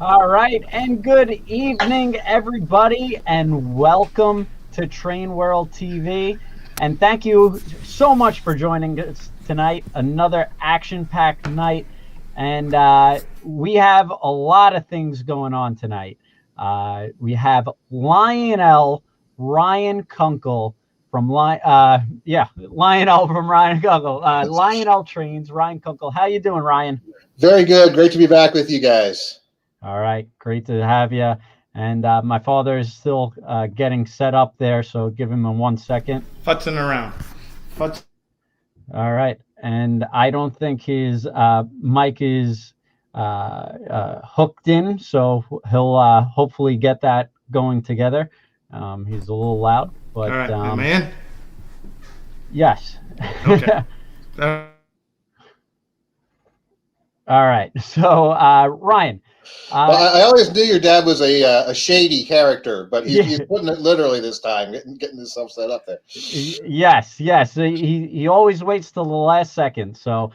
All right, and good evening, everybody, and welcome to Train World TV. And thank you so much for joining us tonight. Another action-packed night, and we have a lot of things going on tonight. We have Lionel Ryan Kunkle from Lionel from Ryan Kunkle. Lionel Trains, Ryan Kunkle. How you doing, Ryan? Very good. Great to be back with you guys. All right, great to have you. And my father is still getting set up there, so give him a 1 second. Futzing around. All right, and I don't think his mic is hooked in, so he'll hopefully get that going together. He's a little loud, but all right, am I in? Yes. Okay. All right, so Ryan. Well, I always knew your dad was a shady character, but he's putting it literally this time, getting himself set up there. Yes. He always waits till the last second, so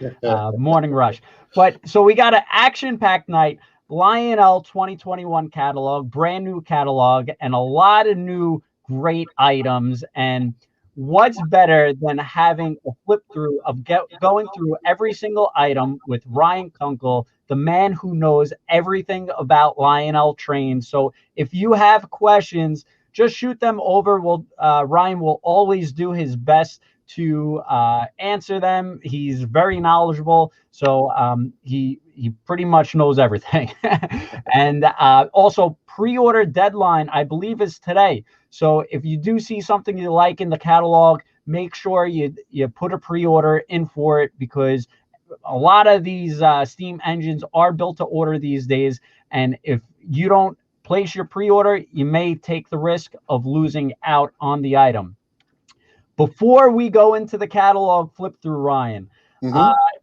morning rush. But so we got an action-packed night. Lionel 2021 catalog, brand new catalog, and a lot of new great items. And what's better than having a flip through of going through every single item with Ryan Kunkle, the man who knows everything about Lionel trains. So if you have questions, just shoot them over. Ryan will always do his best to answer them. He's very knowledgeable, so he pretty much knows everything. And also, pre-order deadline, I believe, is today. So if you do see something you like in the catalog, make sure you put a pre-order in for it, because a lot of these steam engines are built to order these days. And if you don't place your pre-order, you may take the risk of losing out on the item. Before we go into the catalog flip through, Ryan,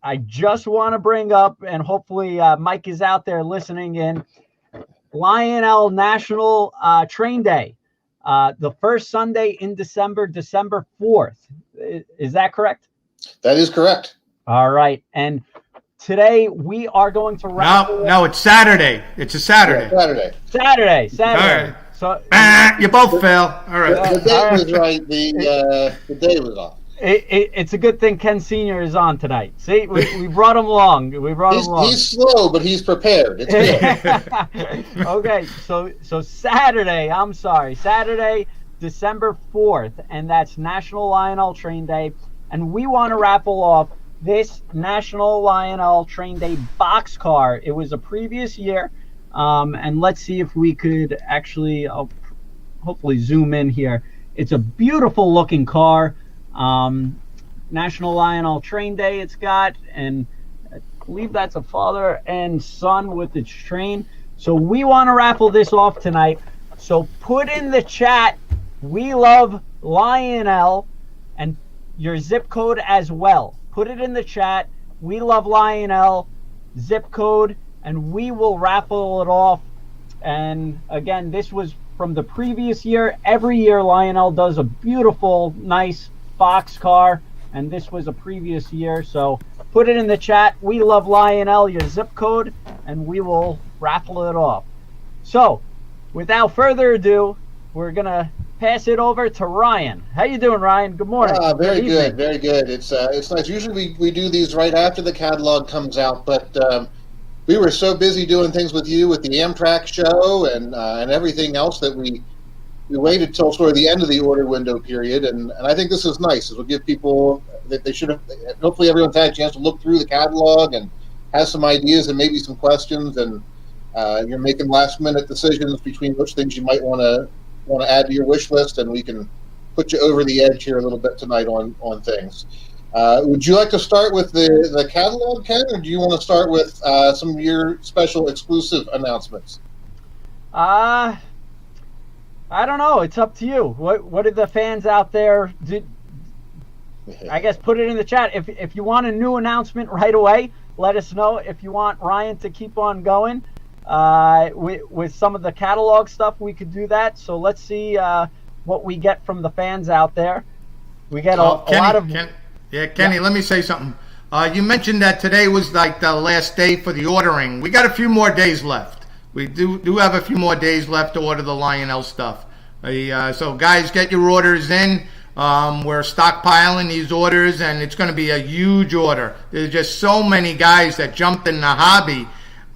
I just want to bring up, and hopefully Mike is out there listening in, Lionel National Train Day. The first Sunday in December 4th. Is that correct? That is correct. All right. And today we are going to No, it's Saturday. It's a Saturday. Yeah, Saturday. All right. So you both fail. All right. The date was right. The day was off. It's a good thing Ken Sr. is on tonight. See, we brought him along. He's slow, but he's prepared. It's good. Okay, so Saturday, December 4th, and that's National Lionel Train Day. And we want to raffle off this National Lionel Train Day boxcar. It was a previous year. And let's see if we could actually, I'll hopefully zoom in here. It's a beautiful looking car. National Lionel Train Day it's got, and I believe that's a father and son with its train. So we want to raffle this off tonight. So put in the chat, we love Lionel, and your zip code as well. Put it in the chat, we love Lionel, zip code, and we will raffle it off. And again, this was from the previous year. Every year Lionel does a beautiful, nice boxcar, and this was a previous year. So put it in the chat, we love Lionel, your zip code, and we will raffle it off. So without further ado, we're gonna pass it over to Ryan. How you doing, Ryan? Good morning. Very good. It's nice. Usually we do these right after the catalog comes out, but we were so busy doing things with you with the Amtrak show and everything else that we waited till sort of the end of the order window period, and I think this is nice. It'll give people that they should have. Hopefully, everyone's had a chance to look through the catalog and has some ideas and maybe some questions, and you're making last-minute decisions between which things you might want to add to your wish list, and we can put you over the edge here a little bit tonight on things. Would you like to start with the catalog, Ken, or do you want to start with some of your special exclusive announcements? I don't know. It's up to you. What did the fans out there do? I guess put it in the chat. If you want a new announcement right away, let us know. If you want Ryan to keep on going with some of the catalog stuff, we could do that. So let's see what we get from the fans out there. We get a lot of... Kenny, let me say something. You mentioned that today was like the last day for the ordering. We got a few more days left. We do have a few more days left to order the Lionel stuff. So guys, get your orders in. We're stockpiling these orders, and it's going to be a huge order. There's just so many guys that jumped in the hobby.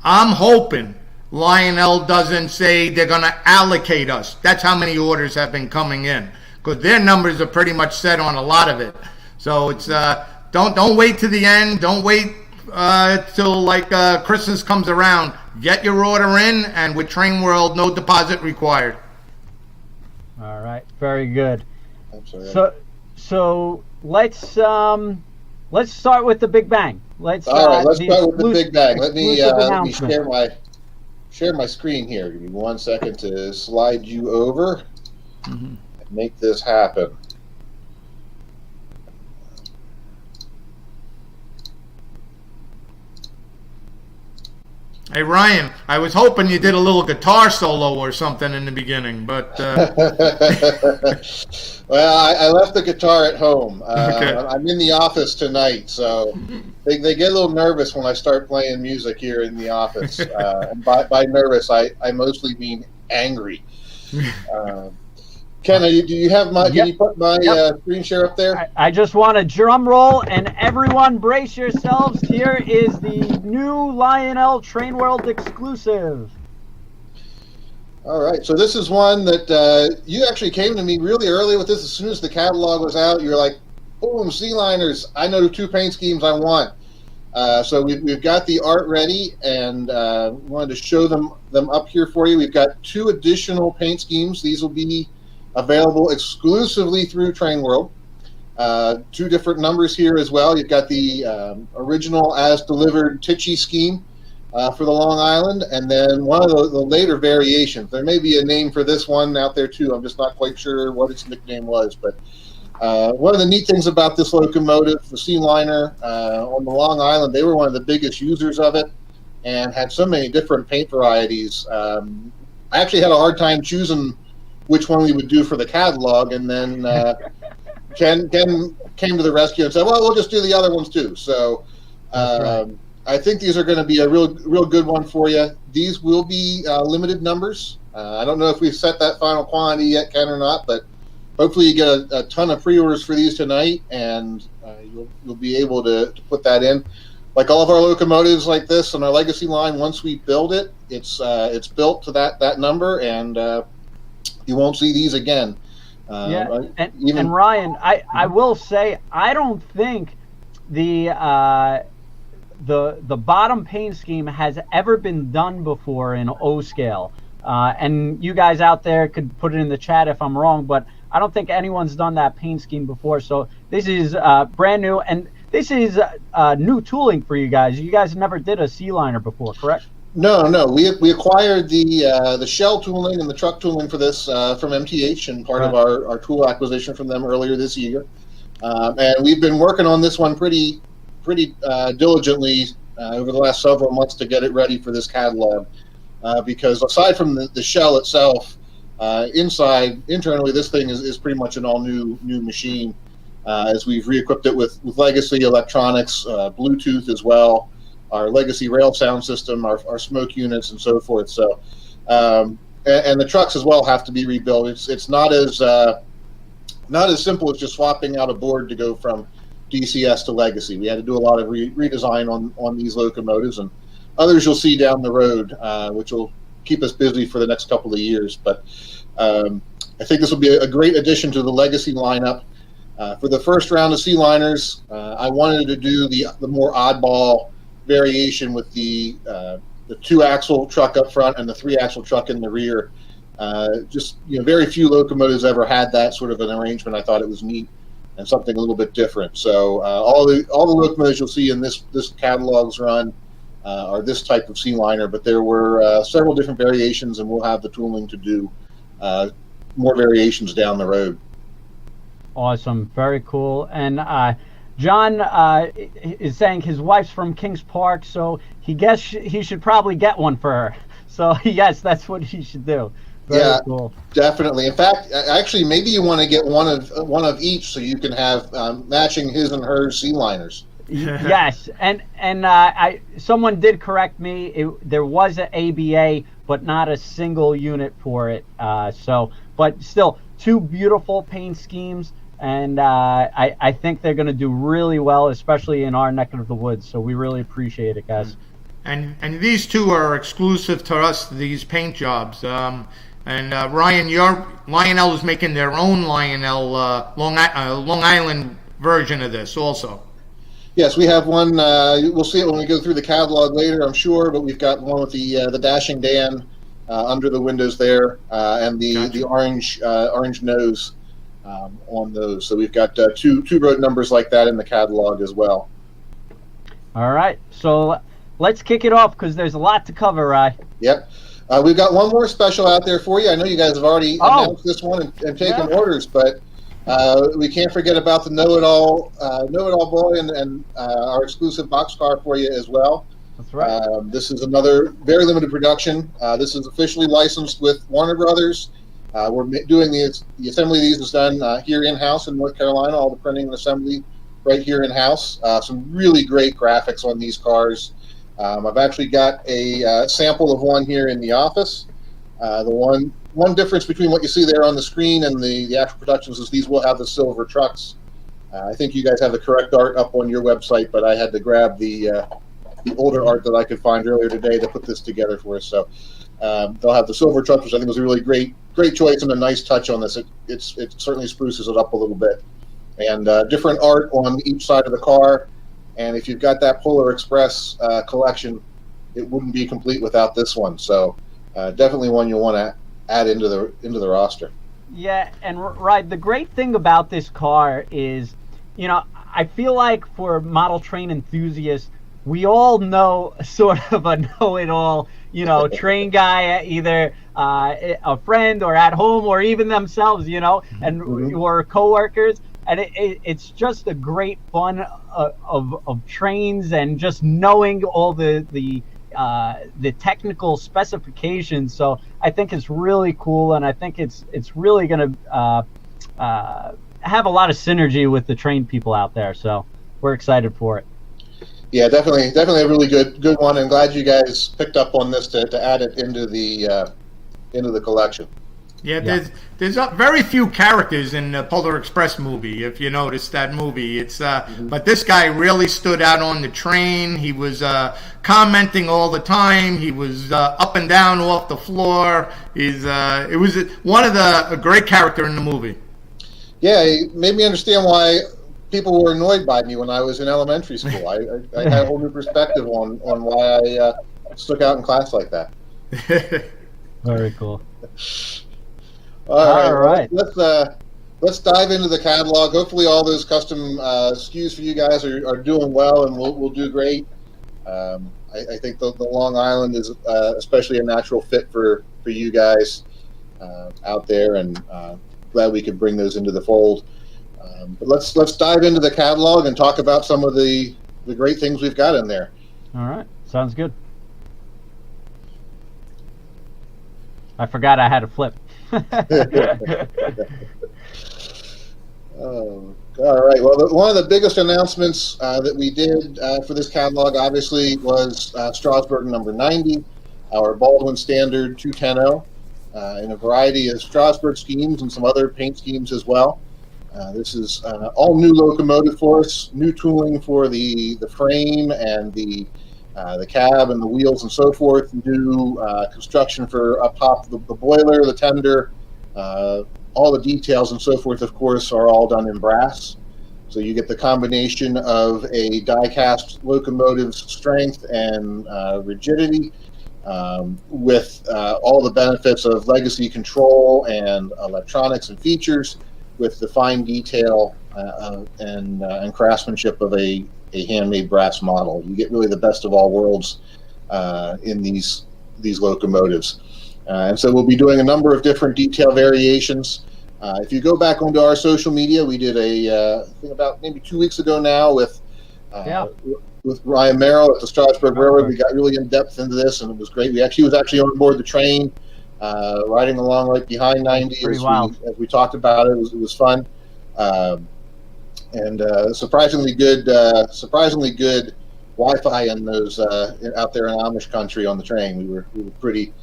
I'm hoping Lionel doesn't say they're going to allocate us. That's how many orders have been coming in, because their numbers are pretty much set on a lot of it. So it's don't wait to the end. Don't wait till like Christmas comes around. Get your order in, and with Train World, no deposit required. All right, very good. So let's start with the Big Bang. Let's start with the Big Bang. Let me share my screen here. Give me 1 second to slide you over and make this happen. Hey Ryan, I was hoping you did a little guitar solo or something in the beginning, but well, I left the guitar at home. Okay. I'm in the office tonight, so they get a little nervous when I start playing music here in the office. And by nervous, I mostly mean angry. Ken, do you have my? Can you put my screen share up there? I just want a drum roll, and everyone brace yourselves. Here is the new Lionel Train World exclusive. All right, so this is one that you actually came to me really early with this. As soon as the catalog was out, you were like, boom, Sea-Liners. I know the 2 paint schemes I want. So we've got the art ready, and wanted to show them up here for you. We've got 2 additional paint schemes. These will be available exclusively through Train World. 2 different numbers here as well. You've got the original as delivered Tichy scheme for the Long Island, and then one of the later variations. There may be a name for this one out there too. I'm just not quite sure what its nickname was, but one of the neat things about this locomotive, the Sea-Liner on the Long Island, they were one of the biggest users of it and had so many different paint varieties. I actually had a hard time choosing which one we would do for the catalog, and then Ken came to the rescue and said, well, we'll just do the other ones too. So I think these are going to be a real good one for you. These will be limited numbers. I don't know if we've set that final quantity yet, Ken, or not, but hopefully you get a ton of pre-orders for these tonight, and you'll be able to put that in. Like all of our locomotives like this on our legacy line, once we build it, it's built to that number, and you won't see these again. And Ryan, I will say, I don't think the bottom paint scheme has ever been done before in O scale. And you guys out there could put it in the chat if I'm wrong, but I don't think anyone's done that paint scheme before. So this is brand new, and this is new tooling for you guys. You guys never did a Sea-Liner before, correct? No. We acquired the shell tooling and the truck tooling for this from MTH, and part of our tool acquisition from them earlier this year. And we've been working on this one pretty diligently over the last several months to get it ready for this catalog. Because aside from the shell itself, internally, this thing is pretty much an all new machine. As we've re-equipped it with legacy electronics, Bluetooth as well, our legacy rail sound system, our smoke units, and so forth. So, and the trucks as well have to be rebuilt. It's not as simple as just swapping out a board to go from DCS to legacy. We had to do a lot of redesign on these locomotives, and others you'll see down the road, which will keep us busy for the next couple of years. But I think this will be a great addition to the legacy lineup. For the first round of Sea-Liners, I wanted to do the more oddball variation with the 2-axle truck up front and the 3-axle truck in the rear. Just very few locomotives ever had that sort of an arrangement. I thought it was neat and something a little bit different. So all the locomotives you'll see in this catalog's run are this type of Sea-Liner, but there were several different variations, and we'll have the tooling to do more variations down the road. Awesome, very cool. And John is saying his wife's from Kings Park, so he guess he should probably get one for her. So yes, that's what he should do. Very cool. Definitely. In fact, actually, maybe you want to get one of each, so you can have matching his and her Sea-Liners. Yes, and someone did correct me. There was an ABA but not a single unit for it. But still, two beautiful paint schemes, and I think they're going to do really well, especially in our neck of the woods. So we really appreciate it, guys. And these two are exclusive to us, these paint jobs. And Ryan, Lionel is making their own Lionel Long Island version of this also. Yes, we have one. We'll see it when we go through the catalog later, I'm sure. But we've got one with the dashing Dan under the windows there, and the orange nose on those. So we've got two road numbers like that in the catalog as well. All right, so let's kick it off because there's a lot to cover, Rye. Yep. We've got one more special out there for you. I know you guys have already announced this one and taken orders, but we can't forget about the know-it-all boy and our exclusive boxcar for you as well. That's right. This is another very limited production. This is officially licensed with Warner Brothers. We're doing the assembly of these is done here in-house in North Carolina, all the printing and assembly right here in-house. Some really great graphics on these cars. I've actually got a sample of one here in the office. The one difference between what you see there on the screen and the actual productions is these will have the silver trucks. I think you guys have the correct art up on your website, but I had to grab the older art that I could find earlier today to put this together for us. So they'll have the silver trucks, which I think was a really great choice and a nice touch on this. It certainly spruces it up a little bit. And different art on each side of the car. And if you've got that Polar Express collection, it wouldn't be complete without this one. So definitely one you'll want to add into the roster. Yeah, and right, the great thing about this car is, I feel like for model train enthusiasts, we all know sort of a know-it-all, train guy, either a friend or at home or even themselves, or coworkers. And it's just a great fun of trains and just knowing all the technical specifications. So I think it's really cool, and I think it's really going to have a lot of synergy with the train people out there. So we're excited for it. Yeah, definitely a really good one, and glad you guys picked up on this to add it into the collection. Yeah, there's very few characters in the Polar Express movie. If you notice that movie, it's but this guy really stood out on the train. He was commenting all the time. He was up and down off the floor. It was one of a great character in the movie. Yeah, it made me understand why people were annoyed by me when I was in elementary school. I had a whole new perspective on why I stuck out in class like that. Very cool. All right. Let's dive into the catalog. Hopefully, all those custom SKUs for you guys are doing well, and we'll do great. I think the Long Island is especially a natural fit for you guys out there, and glad we could bring those into the fold. But let's dive into the catalog and talk about some of the great things we've got in there. All right, sounds good. I forgot I had a flip. All right. Well, one of the biggest announcements that we did for this catalog, obviously, was Strasburg number 90, our Baldwin Standard 210 in a variety of Strasburg schemes and some other paint schemes as well. This is all new locomotive for us, new tooling for the frame and the cab and the wheels and so forth, new construction for up top, the boiler, the tender, all the details and so forth, of course, are all done in brass. So you get the combination of a die-cast locomotive's strength and rigidity with all the benefits of legacy control and electronics and features, with the fine detail and craftsmanship of a handmade brass model. You get really the best of all worlds in these locomotives. And so we'll be doing a number of different detail variations. If you go back onto our social media, we did I think about maybe 2 weeks ago now with Ryan Merrill at the Strasburg Railroad. We got really in depth into this, and it was great. He was actually on board the train, riding along right behind 90 as we talked about it. It was fun. And surprisingly good Wi-Fi in those out there in Amish country on the train. We were pretty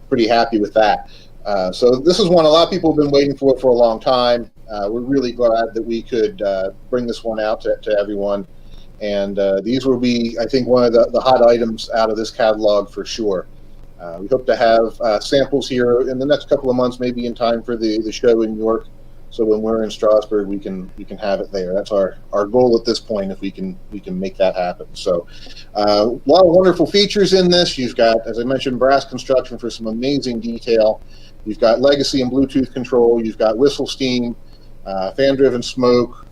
pretty happy with that. So this is one a lot of people have been waiting for a long time. We're really glad that we could bring this one out to everyone. And these will be, I think, one of the hot items out of this catalog for sure. We hope to have samples here in the next couple of months, maybe in time for the show in New York. So when we're in Strasburg, we can have it there. That's our goal at this point, if we can make that happen. So a lot of wonderful features in this. You've got, as I mentioned, brass construction for some amazing detail. You've got legacy and Bluetooth control. You've got whistle steam, fan-driven smoke.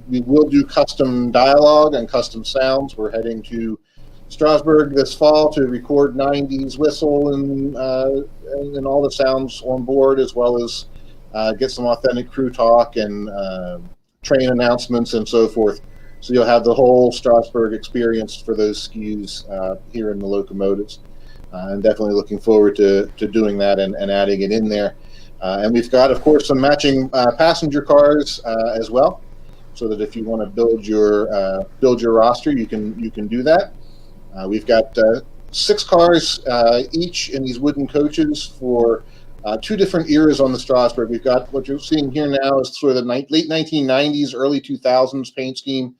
We will do custom dialogue and custom sounds. We're heading to Strasburg this fall to record 90s whistle and all the sounds on board, as well as get some authentic crew talk and train announcements and so forth. So you'll have the whole Strasburg experience for those SKUs here in the locomotives. I'm definitely looking forward to doing that and adding it in there. And we've got, of course, some matching passenger cars as well, so that if you want to build your roster, you can do that. We've got 6 cars each in these wooden coaches for 2 different eras on the Strasburg. We've got what you're seeing here now is sort of the late 1990s, early 2000s paint scheme,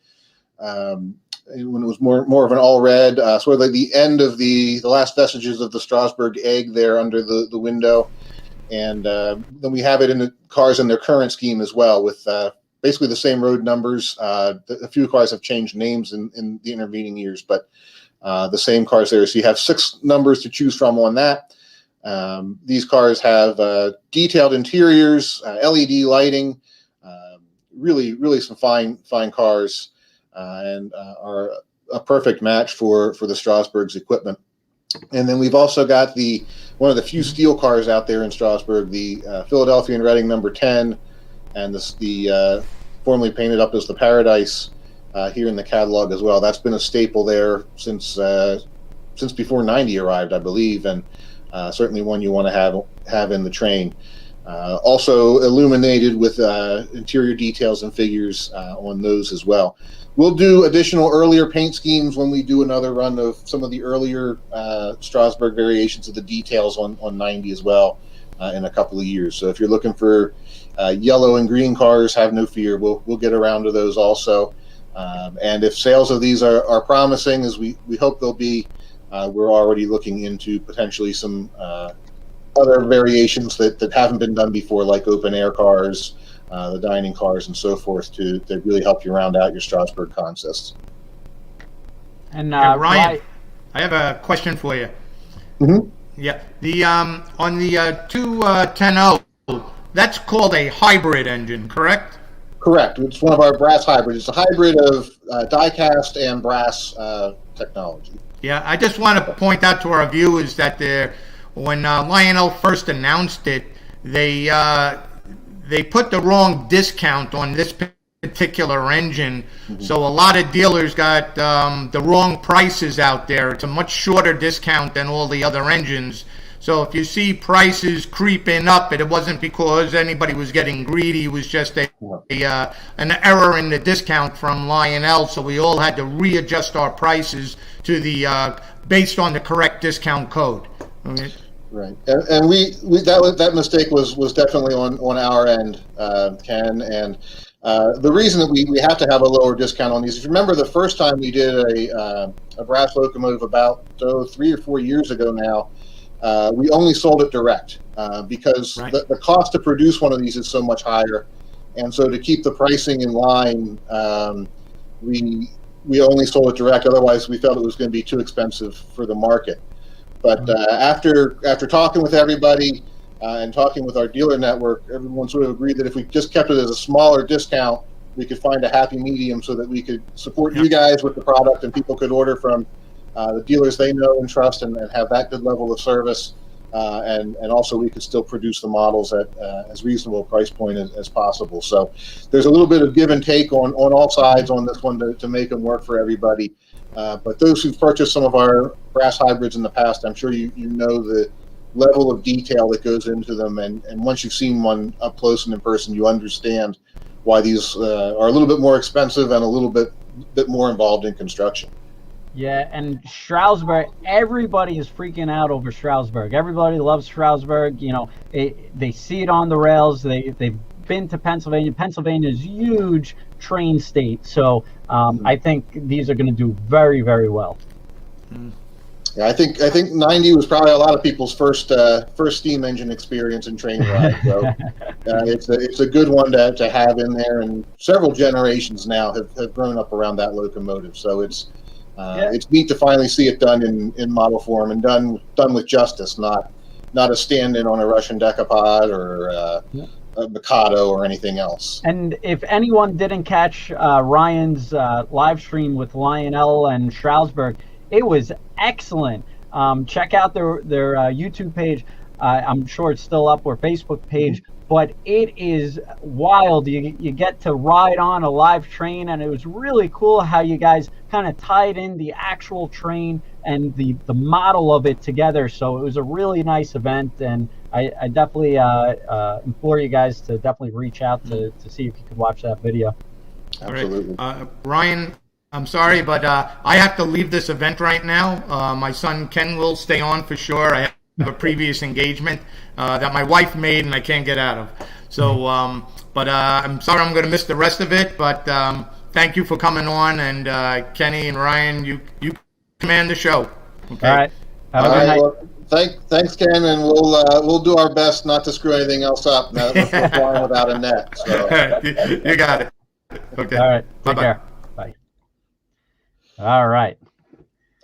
when it was more of an all red, sort of like the end of the last vestiges of the Strasburg egg there under the window. And then we have it in the cars in their current scheme as well, with basically the same road numbers. A few cars have changed names in the intervening years, but the same cars there. So you have 6 numbers to choose from on that. These cars have detailed interiors, LED lighting, really some fine cars, and are a perfect match for the Strasburg's equipment. And then we've also got one of the few steel cars out there in Strasburg, the Philadelphia and Reading number 10, and the formerly painted up as the Paradise here in the catalog as well. That's been a staple there since before 90 arrived, I believe, and certainly one you want to have in the train. Also illuminated with interior details and figures on those as well. We'll do additional earlier paint schemes when we do another run of some of the earlier Strasburg variations of the details on 90 as well in a couple of years. So if you're looking for yellow and green cars, have no fear. We'll get around to those also. And if sales of these are promising, as we hope they'll be, we're already looking into potentially some other variations that haven't been done before, like open air cars, the dining cars, and so forth, to really help you round out your Strasburg consists. And Ryan, I have a question for you. Mm-hmm. Yeah, the on the 210, that's called a hybrid engine, correct? Correct. It's one of our brass hybrids. It's a hybrid of die-cast and brass technology. Yeah, I just want to point out to our viewers that when Lionel first announced it, they put the wrong discount on this particular engine. Mm-hmm. So a lot of dealers got the wrong prices out there. It's a much shorter discount than all the other engines. So if you see prices creeping up, it wasn't because anybody was getting greedy. It was just an error in the discount from Lionel. So we all had to readjust our prices to based on the correct discount code. Okay. Right, and we that mistake was definitely on our end, Ken. And the reason that we have to have a lower discount on these, if you remember the first time we did a brass locomotive about 3 or 4 years ago now, we only sold it direct because right. the cost to produce one of these is so much higher, and so to keep the pricing in line, we only sold it direct. Otherwise, we felt it was going to be too expensive for the market. But after talking with everybody and talking with our dealer network, everyone sort of agreed that if we just kept it as a smaller discount, we could find a happy medium so that we could support you guys with the product, and people could order from the dealers they know and trust, and have that good level of service. And also we could still produce the models at as reasonable a price point as possible. So there's a little bit of give and take on all sides on this one to make them work for everybody. But those who've purchased some of our brass hybrids in the past, I'm sure you know the level of detail that goes into them. And once you've seen one up close and in person, you understand why these are a little bit more expensive and a little bit more involved in construction. Yeah, and Strasburg, everybody is freaking out over Strasburg. Everybody loves Strasburg. You know, they see it on the rails. They've been to Pennsylvania. Pennsylvania is a huge train state, so I think these are going to do very, very well. Yeah, I think 90 was probably a lot of people's first steam engine experience in train ride. So it's a good one to have in there, and several generations now have grown up around that locomotive. So it's neat to finally see it done in model form and done with justice, not a stand-in on a Russian decapod or a Mikado or anything else. And if anyone didn't catch Ryan's live stream with Lionel and Strasburg, it was excellent. Check out their YouTube page. I'm sure it's still up, or Facebook page. But it is wild. You get to ride on a live train, and it was really cool how you guys kind of tied in the actual train and the model of it together. So it was a really nice event, and I definitely implore you guys to definitely reach out to see if you could watch that video. Absolutely. Ryan, I'm sorry, but I have to leave this event right now. My son Ken will stay on for sure. I have a previous engagement that my wife made and I can't get out of. So, but I'm sorry I'm going to miss the rest of it. But thank you for coming on, and Kenny and Ryan, you command the show. Okay. All right. Have a good night. Well, thanks, Ken, and we'll do our best not to screw anything else up. Now that we're flying without a net. So. You got it. Okay. All right. Take care. Bye. All right.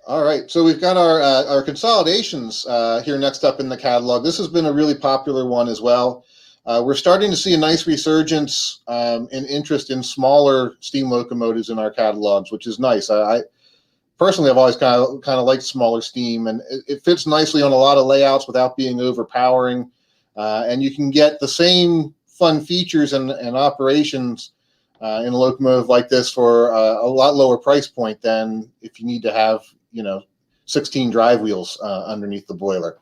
All right, so we've got our consolidations here next up in the catalog. This has been a really popular one as well. We're starting to see a nice resurgence in interest in smaller steam locomotives in our catalogs, which is nice. I personally have always kind of liked smaller steam, and it fits nicely on a lot of layouts without being overpowering, and you can get the same fun features and operations in a locomotive like this for a lot lower price point than if you need to have 16 drive wheels underneath the boiler.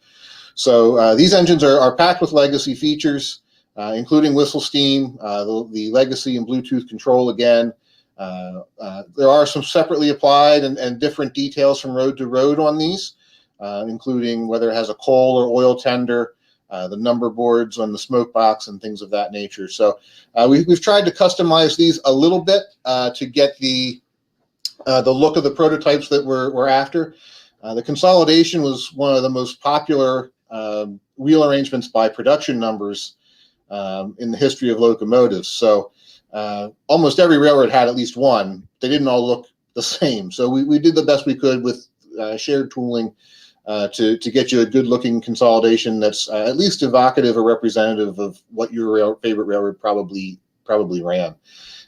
So these engines are packed with legacy features, including whistle steam, the legacy and Bluetooth control again. There are some separately applied and different details from road to road on these, including whether it has a coal or oil tender, the number boards on the smoke box, and things of that nature. So we've tried to customize these a little bit to get the look of the prototypes that we're after. The Consolidation was one of the most popular wheel arrangements by production numbers in the history of locomotives. So almost every railroad had at least one. They didn't all look the same. So we did the best we could with shared tooling to get you a good-looking Consolidation that's at least evocative or representative of what your favorite railroad probably ran.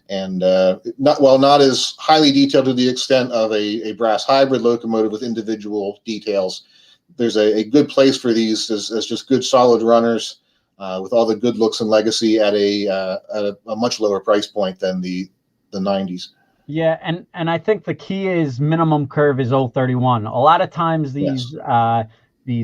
And not as highly detailed to the extent of a brass hybrid locomotive with individual details. There's a good place for these as just good solid runners with all the good looks and legacy at a much lower price point than the 90s. Yeah, and I think the key is minimum curve is 031. A lot of times these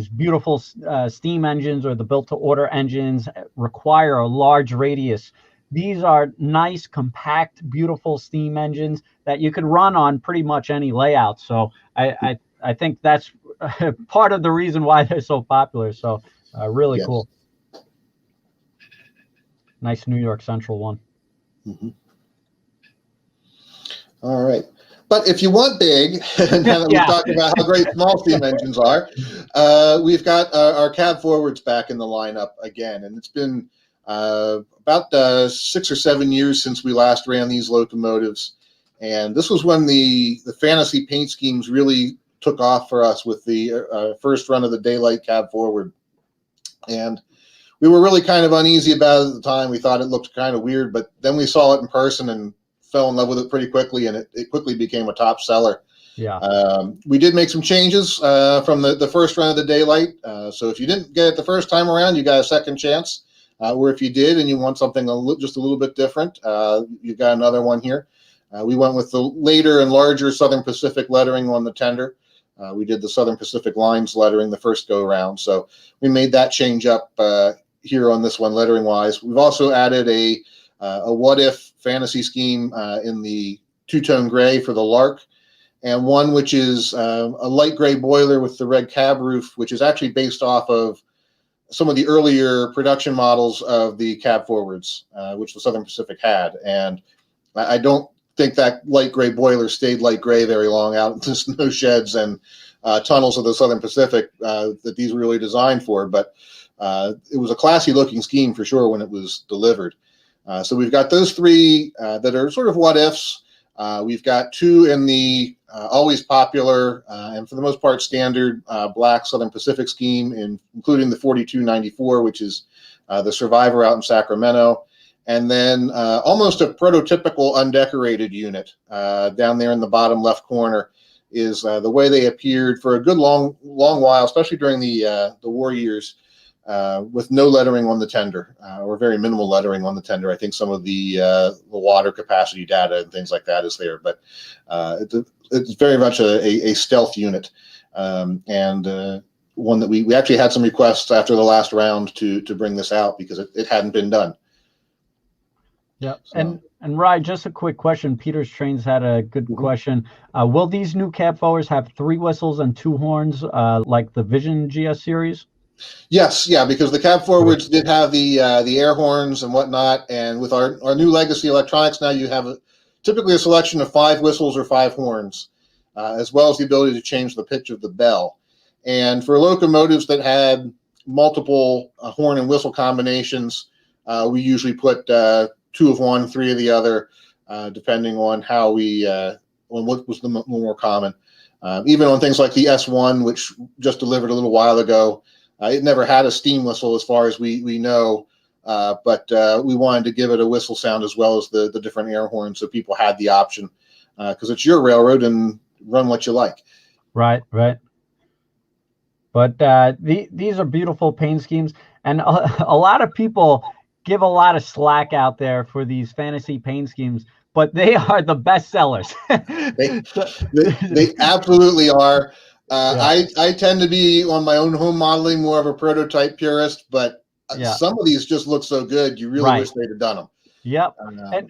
beautiful steam engines or the built-to-order engines require a large radius. These are nice, compact, beautiful steam engines that you could run on pretty much any layout. So I think that's part of the reason why they're so popular. So really cool. Nice New York Central one. Mm-hmm. All right. But if you want big, now that we've talked about how great small steam engines are, we've got our cab forwards back in the lineup again. And it's been about 6 or 7 years since we last ran these locomotives. And this was when the fantasy paint schemes really took off for us with the first run of the Daylight cab forward. And we were really kind of uneasy about it at the time. We thought it looked kind of weird, but then we saw it in person and fell in love with it pretty quickly, and it quickly became a top seller. Yeah. We did make some changes from the first run of the Daylight. So if you didn't get it the first time around, you got a second chance. Or if you did and you want something just a little bit different, you've got another one here. We went with the later and larger Southern Pacific lettering on the tender. We did the Southern Pacific Lines lettering the first go around. So we made that change up here on this one lettering wise. We've also added a what if fantasy scheme in the two-tone gray for the Lark, and one which is a light gray boiler with the red cab roof, which is actually based off of some of the earlier production models of the cab forwards, which the Southern Pacific had. And I don't think that light gray boiler stayed light gray very long out in the snow sheds and tunnels of the Southern Pacific that these were really designed for. But it was a classy looking scheme for sure when it was delivered. So we've got those three that are sort of what ifs. We've got two in the always popular and for the most part standard black Southern Pacific scheme, including the 4294, which is the Survivor out in Sacramento. And then almost a prototypical undecorated unit down there in the bottom left corner is the way they appeared for a good long while, especially during the war years, with no lettering on the tender or very minimal lettering on the tender. I think some of the water capacity data and things like that is there, but it's very much a stealth unit, and one that we actually had some requests after the last round to bring this out because it hadn't been done. Yeah, so. And Rye, just a quick question. Peter's Trains had a good question. Will these new cab forwards have 3 whistles and 2 horns like the Vision GS series? Yes, yeah, because the cab forwards did have the air horns and whatnot, and with our new legacy electronics now, you have typically a selection of 5 whistles or 5 horns, as well as the ability to change the pitch of the bell. And for locomotives that had multiple horn and whistle combinations, we usually put 2 of one, 3 of the other, depending on how on what was the more common. Even on things like the S1, which just delivered a little while ago, it never had a steam whistle as far as we know, but we wanted to give it a whistle sound as well as the different air horns, so people had the option because it's your railroad and run what you like. Right. But these are beautiful paint schemes, and a lot of people give a lot of slack out there for these fantasy paint schemes, but they are the best sellers. they absolutely are. I tend to be on my own home modeling more of a prototype purist, but some of these just look so good. You really wish they'd have done them. Yep.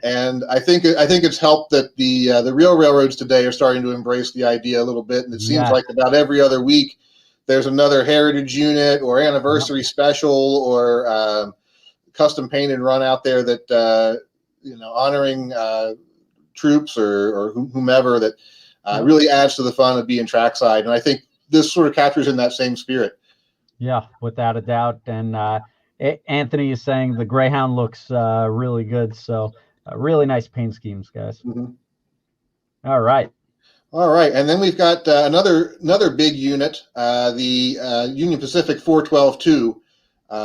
And I think it's helped that the real railroads today are starting to embrace the idea a little bit. And it seems like about every other week there's another heritage unit or anniversary special or custom painted run out there that honoring troops or whomever that really adds to the fun of being trackside. And I think this sort of captures in that same spirit. Yeah, without a doubt. And Anthony is saying the Greyhound looks really good. So really nice paint schemes, guys. Mm-hmm. All right. And then we've got another big unit, the Union Pacific 412-2.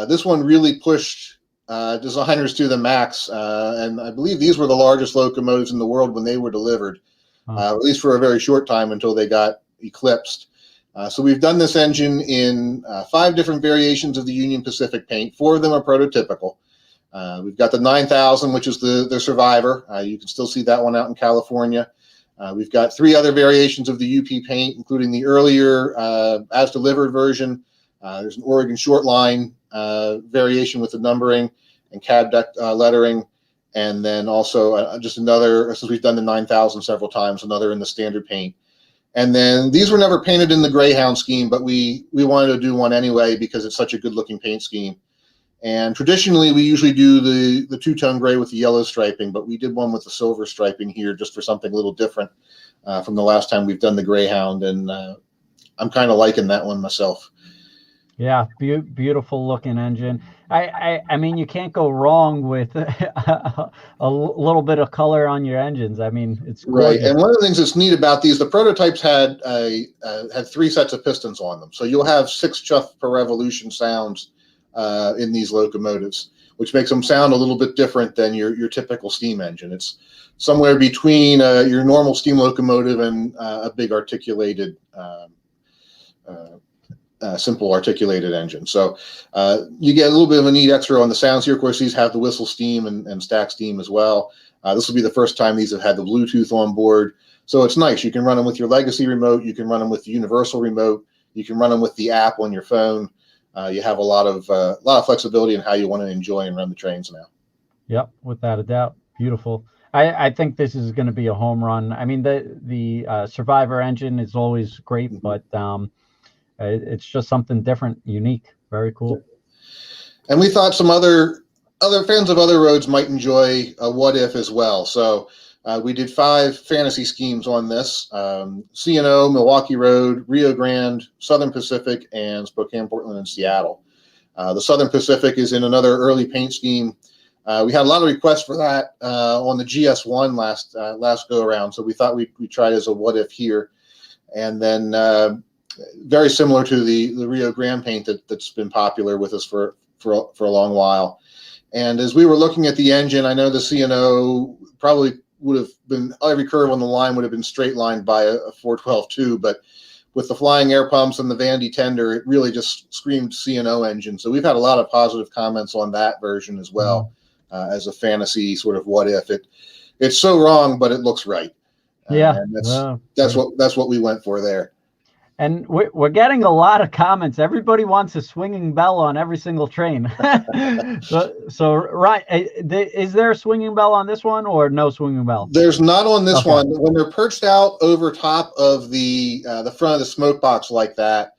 This one really pushed designers to the max, and I believe these were the largest locomotives in the world when they were delivered, at least for a very short time until they got eclipsed. So we've done this engine in 5 different variations of the Union Pacific paint. 4 of them are prototypical. We've got the 9000, which is the Survivor. You can still see that one out in California. We've got 3 other variations of the UP paint, including the earlier as delivered version. There's an Oregon short line variation with the numbering and cab deck lettering, and then also just another, since we've done the 9000 several times, another in the standard paint. And then these were never painted in the Greyhound scheme, but we wanted to do one anyway because it's such a good looking paint scheme. And traditionally we usually do the 2-tone gray with the yellow striping, but we did one with the silver striping here just for something a little different from the last time we've done the Greyhound, and I'm kind of liking that one myself. Yeah, beautiful looking engine. I mean, you can't go wrong with a little bit of color on your engines. I mean, it's gorgeous. Right. And one of the things that's neat about these, the prototypes had 3 sets of pistons on them, so you'll have 6 chuff per revolution sounds in these locomotives, which makes them sound a little bit different than your typical steam engine. It's somewhere between your normal steam locomotive and a big articulated simple articulated engine. So you get a little bit of a neat extra on the sounds here. Of course, these have the whistle steam and stack steam as well. This will be the first time these have had the Bluetooth on board. So it's nice. You can run them with your legacy remote. You can run them with the universal remote. You can run them with the app on your phone. You have a lot of flexibility in how you want to enjoy and run the trains now. Yep, without a doubt. Beautiful. I think this is going to be a home run. I mean, the Survivor engine is always great, but it's just something different, unique, very cool. And we thought some other fans of other roads might enjoy a What If as well. So we did 5 fantasy schemes on this: C&O, Milwaukee Road, Rio Grande, Southern Pacific, and Spokane, Portland, and Seattle. The Southern Pacific is in another early paint scheme. We had a lot of requests for that on the GS1 last go around, so we thought we tried as a What If here, and then very similar to the Rio Grande paint that's been popular with us for a long while. And as we were looking at the engine, I know the C&O probably would have been, every curve on the line would have been straight lined by a 412-2, but with the flying air pumps and the Vandy tender, it really just screamed C&O engine. So we've had a lot of positive comments on that version as well, as a fantasy sort of What If. It's so wrong, but it looks right. Yeah, and that's what we went for there. And we're getting a lot of comments. Everybody wants a swinging bell on every single train. so right, is there a swinging bell on this one or no swinging bell? There's not on this one. When they're perched out over top of the front of the smoke box like that,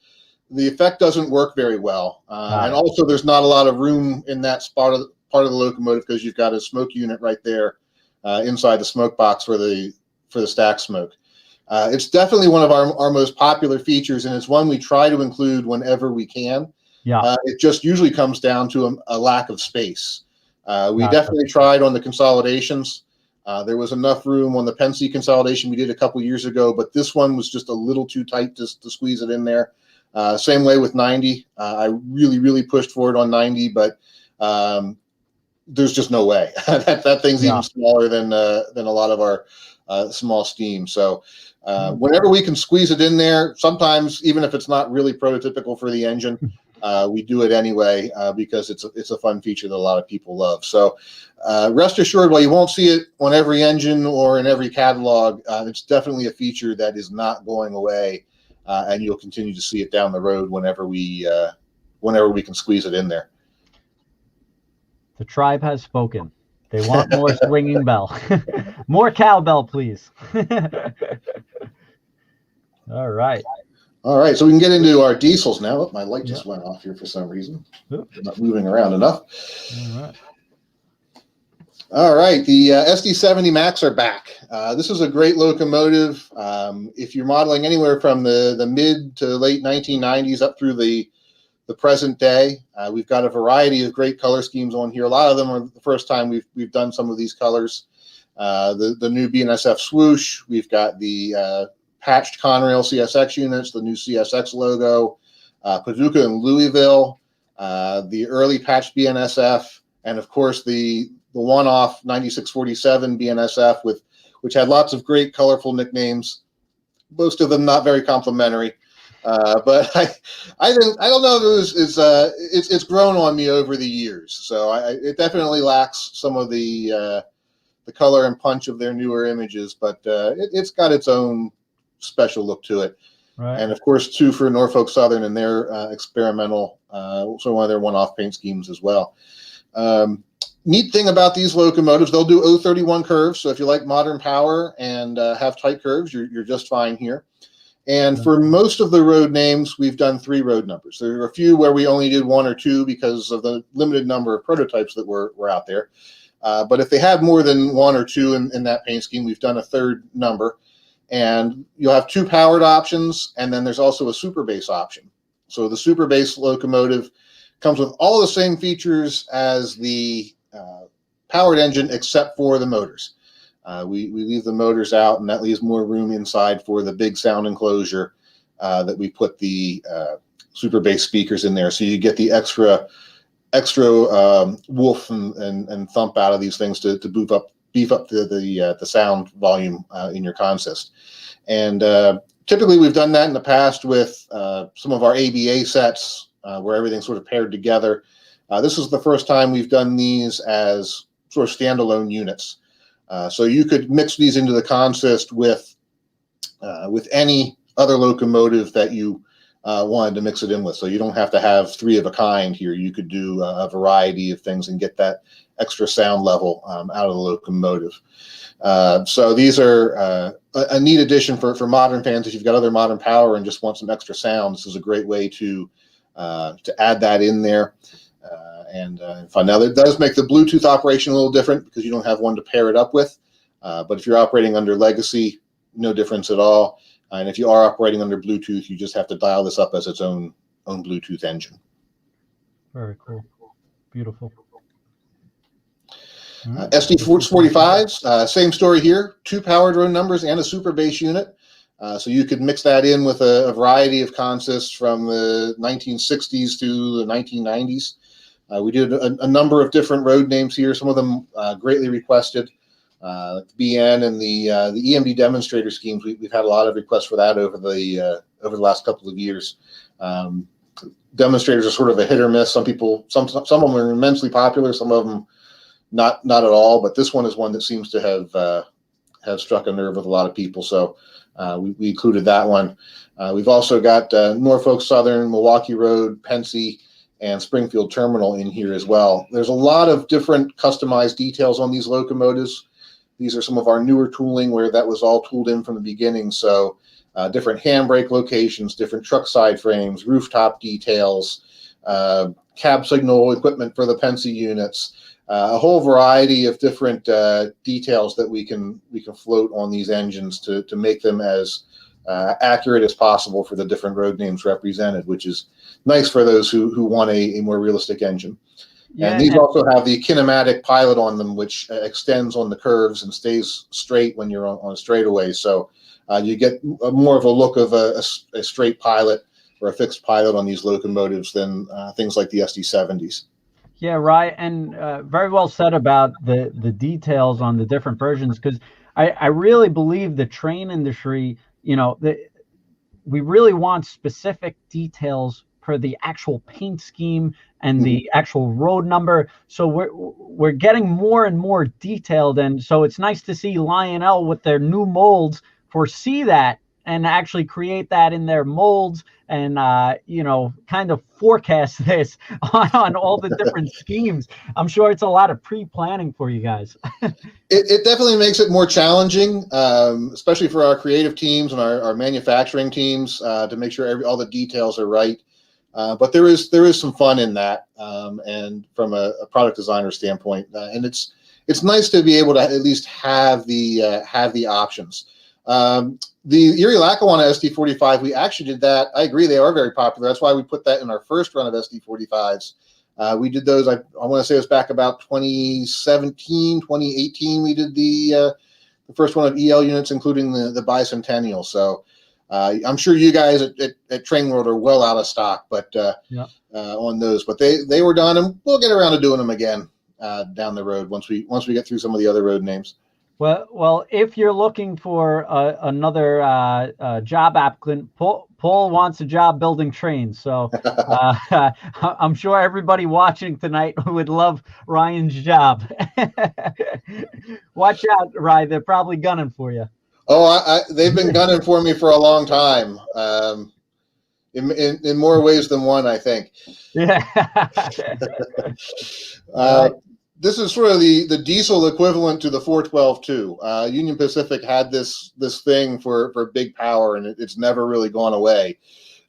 the effect doesn't work very well. And also, there's not a lot of room in that part of the locomotive because you've got a smoke unit right there inside the smoke box for the stack smoke. It's definitely one of our most popular features, and it's one we try to include whenever we can. Yeah. It just usually comes down to a lack of space. We definitely tried on the consolidations. There was enough room on the Pensy consolidation we did a couple years ago, but this one was just a little too tight to squeeze it in there. Same way with 90. I really pushed for it on 90, but there's just no way. that thing's even smaller than a lot of our small steam. So whenever we can squeeze it in there, sometimes even if it's not really prototypical for the engine, we do it anyway because it's a fun feature that a lot of people love. So rest assured, while you won't see it on every engine or in every catalog, it's definitely a feature that is not going away, and you'll continue to see it down the road whenever we can squeeze it in there. The tribe has spoken. They want more swinging bell. More cowbell, please. All right. All right, so we can get into our diesels now. Oh, my light just went off here for some reason. I'm not moving around enough. All right, the SD70 Max are back. This is a great locomotive. If you're modeling anywhere from the mid to late 1990s up through the present day, we've got a variety of great color schemes on here. A lot of them are the first time we've done some of these colors. The new BNSF swoosh. We've got the patched Conrail CSX units, the new CSX logo, Paducah and Louisville, the early patched BNSF, and of course the one-off 9647 BNSF which had lots of great colorful nicknames, most of them not very complimentary. But I don't know if it's grown on me over the years. So it definitely lacks some of the color and punch of their newer images, but it's got its own special look to it. Right. And of course, too, for Norfolk Southern and their experimental, so one of their one-off paint schemes as well. Neat thing about these locomotives, they'll do 031 curves. So if you like modern power and have tight curves, you're just fine here. And for most of the road names, we've done 3 road numbers. There are a few where we only did 1 or 2 because of the limited number of prototypes that were out there. But if they have more than 1 or 2 in that paint scheme, we've done a 3rd number. And you'll have 2 powered options, and then there's also a super base option. So the super base locomotive comes with all the same features as the powered engine except for the motors. We leave the motors out, and that leaves more room inside for the big sound enclosure that we put the super bass speakers in there. So you get the extra woof and thump out of these things to beef up the sound volume in your consist. And typically we've done that in the past with some of our ABA sets where everything's sort of paired together. This is the first time we've done these as sort of standalone units. So you could mix these into the consist with any other locomotive that you wanted to mix it in with. So you don't have to have three of a kind here. You could do a variety of things and get that extra sound level out of the locomotive. So these are a neat addition for modern fans. If you've got other modern power and just want some extra sound, this is a great way to add that in there. And fun. Now, it does make the Bluetooth operation a little different because you don't have one to pair it up with. But if you're operating under Legacy, no difference at all. And if you are operating under Bluetooth, you just have to dial this up as its own Bluetooth engine. Very cool. Beautiful. SD45s, same story here. 2 power drone numbers and a super bass unit. So you could mix that in with a variety of consists from the 1960s to the 1990s. We did a number of different road names here, some of them greatly requested. The BN and the EMD demonstrator schemes, we've had a lot of requests for that over the last couple of years. Demonstrators are sort of a hit or miss. Some of them are immensely popular, some of them not at all. But this one is one that seems to have struck a nerve with a lot of people. So we included that one. We've also got Norfolk Southern, Milwaukee Road, Pensy, and Springfield Terminal in here as well. There's a lot of different customized details on these locomotives. These are some of our newer tooling where that was all tooled in from the beginning. So different handbrake locations, different truck side frames, rooftop details, cab signal equipment for the Pensy units, a whole variety of different details that we can float on these engines to make them as accurate as possible for the different road names represented, which is nice for those who want a more realistic engine. Yeah, and these also have the kinematic pilot on them, which extends on the curves and stays straight when you're on a straightaway. So you get more of a look of a straight pilot or a fixed pilot on these locomotives than things like the SD70s. Yeah, right. And very well said about the details on the different versions, because I really believe the train industry, we really want specific details for the actual paint scheme and the actual road number. So we're getting more and more detailed. And so it's nice to see Lionel with their new molds foresee that and actually create that in their molds and, kind of forecast this on all the different schemes. I'm sure it's a lot of pre-planning for you guys. It definitely makes it more challenging, especially for our creative teams and our manufacturing teams to make sure all the details are right. But there is some fun in that, and from a product designer standpoint, and it's nice to be able to at least have the options. The Erie Lackawanna SD45, we actually did that. I agree, they are very popular. That's why we put that in our first run of SD45s. We did those, I want to say it was back about 2017, 2018. We did the first one of EL units, including the bicentennial. So I'm sure you guys at Train World are well out of stock, but on those. But they were done, and we'll get around to doing them again down the road once we get through some of the other road names. Well, if you're looking for another job applicant, Paul wants a job building trains. So I'm sure everybody watching tonight would love Ryan's job. Watch out, Ryan. They're probably gunning for you. Oh, they've been gunning for me for a long time. In more ways than one, I think. Yeah. This is sort of the diesel equivalent to the 412-2. Union Pacific had this thing for big power, and it's never really gone away.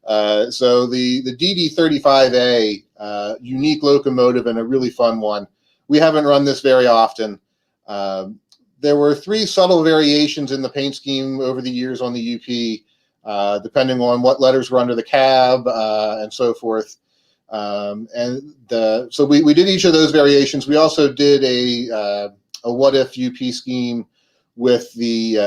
So the DD35A, unique locomotive and a really fun one. We haven't run this very often. There were 3 subtle variations in the paint scheme over the years on the UP, depending on what letters were under the cab and so forth. So we did each of those variations. We also did a what if UP scheme with the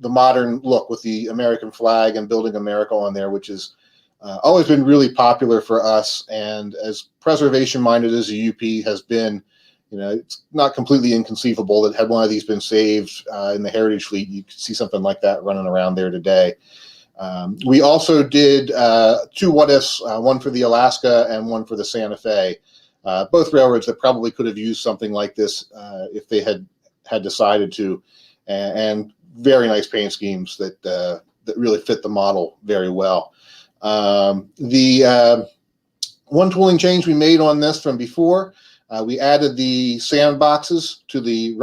modern look with the American flag and Building America on there, which has always been really popular for us. And as preservation minded as the UP has been, it's not completely inconceivable that had one of these been saved in the Heritage Fleet, you could see something like that running around there today. We also did 2 what-ifs, one for the Alaska and one for the Santa Fe, both railroads that probably could have used something like this if they had decided to, and very nice paint schemes that really fit the model very well. The one tooling change we made on this from before, we added the sand boxes to the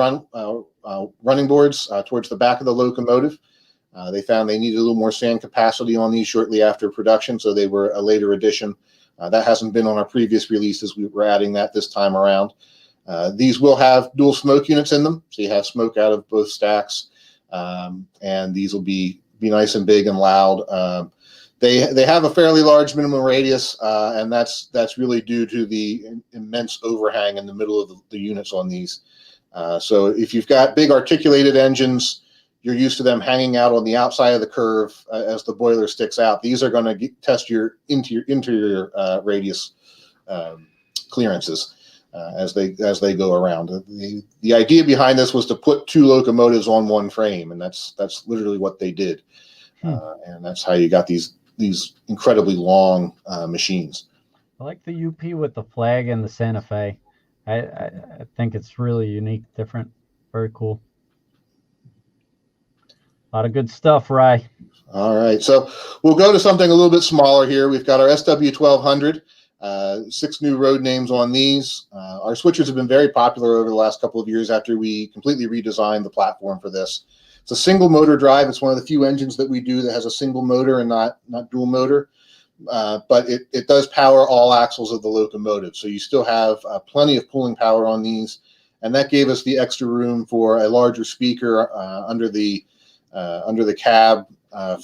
running boards towards the back of the locomotive. They found they needed a little more sand capacity on these shortly after production, so they were a later addition. That hasn't been on our previous releases. We were adding that this time around. These will have dual smoke units in them, so you have smoke out of both stacks, and these will be nice and big and loud. They have a fairly large minimum radius, and that's really due to the immense overhang in the middle of the units on these. So if you've got big articulated engines, you're used to them hanging out on the outside of the curve as the boiler sticks out. These are going to test your interior radius clearances as they go around. The idea behind this was to put two locomotives on one frame, and that's literally what they did. And that's how you got these incredibly long machines. I like the UP with the flag and the Santa Fe. I think it's really unique, different, very cool. A lot of good stuff, Rye. All right, so we'll go to something a little bit smaller here. We've got our SW1200, 6 new road names on these. Our switchers have been very popular over the last couple of years after we completely redesigned the platform for this. It's a single motor drive. It's one of the few engines that we do that has a single motor and not dual motor, but it does power all axles of the locomotive. So you still have plenty of pulling power on these, and that gave us the extra room for a larger speaker under the cab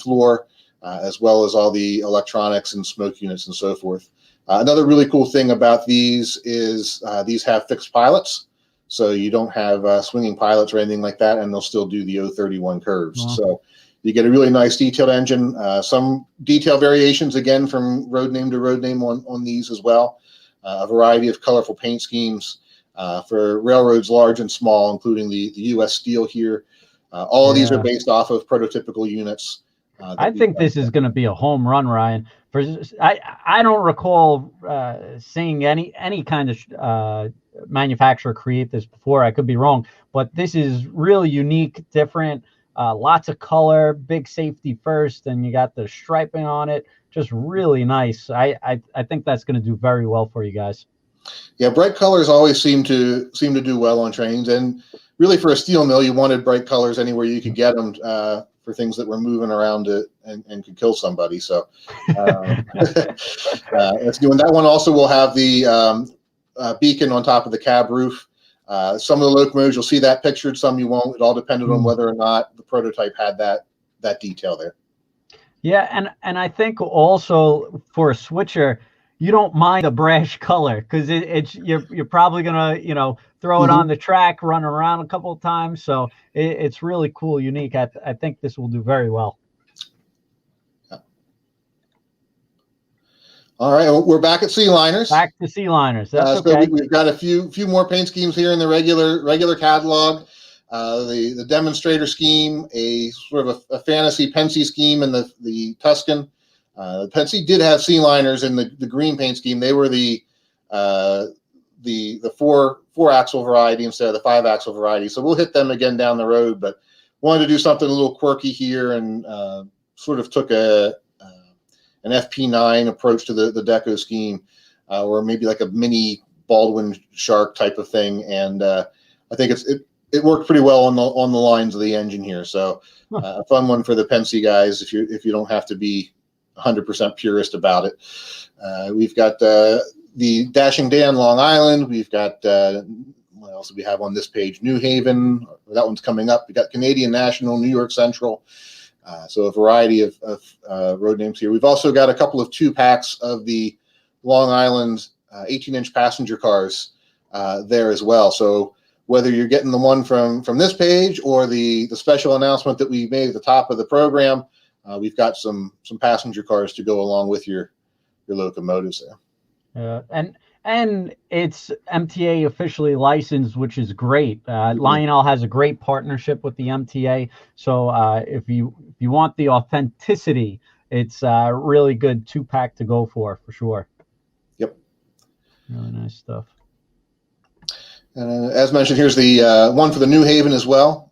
floor, as well as all the electronics and smoke units and so forth. Another really cool thing about these is these have fixed pilots, so you don't have swinging pilots or anything like that, and they'll still do the 031 curves. Wow. So you get a really nice detailed engine. Some detail variations, again, from road name to road name on these as well. A variety of colorful paint schemes for railroads large and small, including the U.S. Steel here. All of these are based off of prototypical units. I think this is going to be a home run, Ryan. I don't recall seeing any kind of manufacturer create this before. I could be wrong, but this is really unique, different, lots of color, big safety first, and you got the striping on it. Just really nice. I think that's going to do very well for you guys. Yeah, bright colors always seem to do well on trains, and really for a steel mill, you wanted bright colors anywhere you could get them for things that were moving around and could kill somebody. So that's doing that one. Also, will have the beacon on top of the cab roof. Some of the locomotives you'll see that pictured, some you won't. It all depended on whether or not the prototype had that detail there. Yeah, and I think also for a switcher, you don't mind a brash color because you're probably gonna throw it on the track, run around a couple of times. So it's really cool, unique. I think this will do very well. All right, we're back at sea liners. Back to sea liners. That's okay. So we've got a few more paint schemes here in the regular catalog. The demonstrator scheme, a sort of a fantasy Pensy scheme, and the Tuscan. The Pensy did have sea liners in the green paint scheme. They were the four axle variety instead of the 5 axle variety. So we'll hit them again down the road, but wanted to do something a little quirky here and sort of took an FP9 approach to the deco scheme, or maybe like a mini Baldwin shark type of thing. And I think it worked pretty well on the lines of the engine here. So a fun one for the Pensy guys if you don't have to be 100% purist about it. We've got the Dashing Dan Long Island. We've got what else do we have on this page? New Haven. That one's coming up. We got Canadian National, New York Central. So a variety of road names here. We've also got a couple of 2-packs of the Long Island 18-inch passenger cars there as well. So whether you're getting the one from this page or the special announcement that we made at the top of the program, we've got some passenger cars to go along with your locomotives there. And it's MTA officially licensed, which is great. Lionel has a great partnership with the MTA. So if you want the authenticity, it's a really good 2-pack to go for sure. Yep. Really nice stuff. As mentioned, here's the one for the New Haven as well.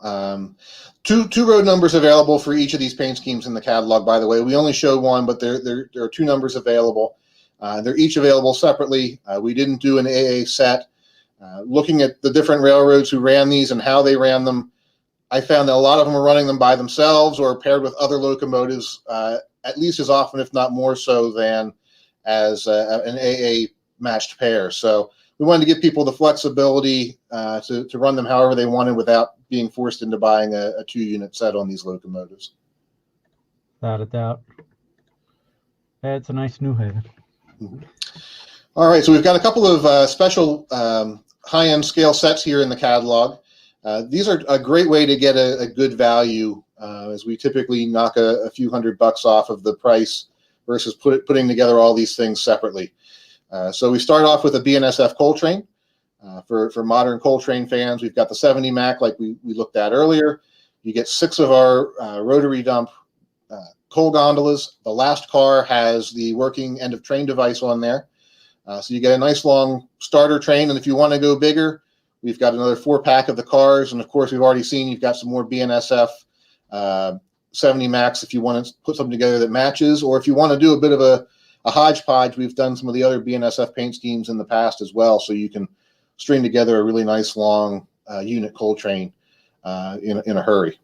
Two road numbers available for each of these paint schemes in the catalog, by the way. We only show one, but there are two numbers available. They're each available separately. We didn't do an AA set. Looking at the different railroads who ran these and how they ran them, I found that a lot of them were running them by themselves or paired with other locomotives, at least as often, if not more so, than as an AA matched pair. So we wanted to give people the flexibility to run them however they wanted without being forced into buying a 2-unit set on these locomotives. Without a doubt. Yeah, it's a nice New Haven. Mm-hmm. All right, so we've got a couple of special high-end scale sets here in the catalog. These are a great way to get a good value, as we typically knock a few $100 off of the price versus putting together all these things separately. So we start off with a BNSF coal train. For modern coal train fans, we've got the 70 Mac like we looked at earlier. You get 6 of our rotary dump coal gondolas. The last car has the working end of train device on there. So you get a nice long starter train, and if you want to go bigger, we've got another 4-pack of the cars, and of course we've already seen you've got some more BNSF 70 Max if you want to put something together that matches, or if you want to do a bit of a hodgepodge, we've done some of the other BNSF paint schemes in the past as well, so you can string together a really nice long unit coal train in a hurry.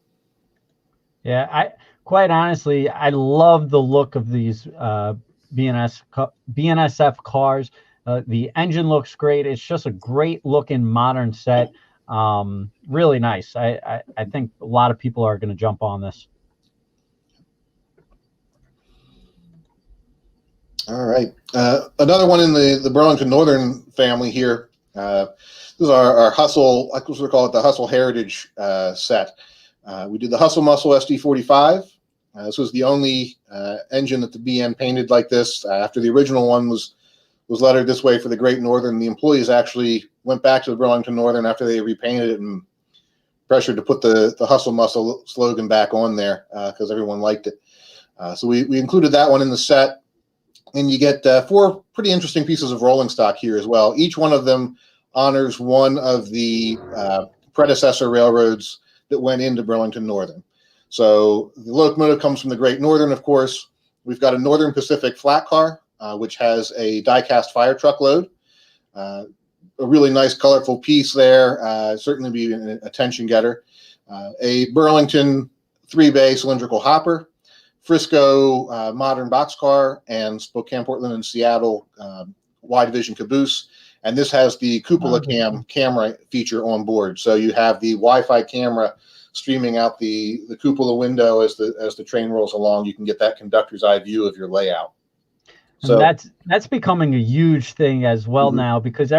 Yeah, quite honestly, I love the look of these BNSF cars. The engine looks great. It's just a great looking modern set. Really nice. I think a lot of people are going to jump on this. All right. Another one in the Burlington Northern family here. This is our Hustle, I we call it the Hustle Heritage set. We did the Hustle Muscle SD45. This was the only engine that the BN painted like this. After the original one was lettered this way for the Great Northern, the employees actually went back to the Burlington Northern after they repainted it and pressured to put the Hustle Muscle slogan back on there because everyone liked it. So we included that one in the set. And you get 4 pretty interesting pieces of rolling stock here as well. Each one of them honors one of the predecessor railroads that went into Burlington Northern. So the locomotive comes from the Great Northern, of course. We've got a Northern Pacific flat car, which has a die-cast fire truck load. A really nice, colorful piece there. Certainly be an attention getter. A Burlington 3-bay cylindrical hopper. Frisco modern boxcar, and Spokane, Portland, and Seattle wide division caboose. And this has the cupola camera feature on board. So you have the Wi-Fi camera streaming out the cupola window as the train rolls along. You can get that conductor's eye view of your layout. So that's becoming a huge thing as well now, because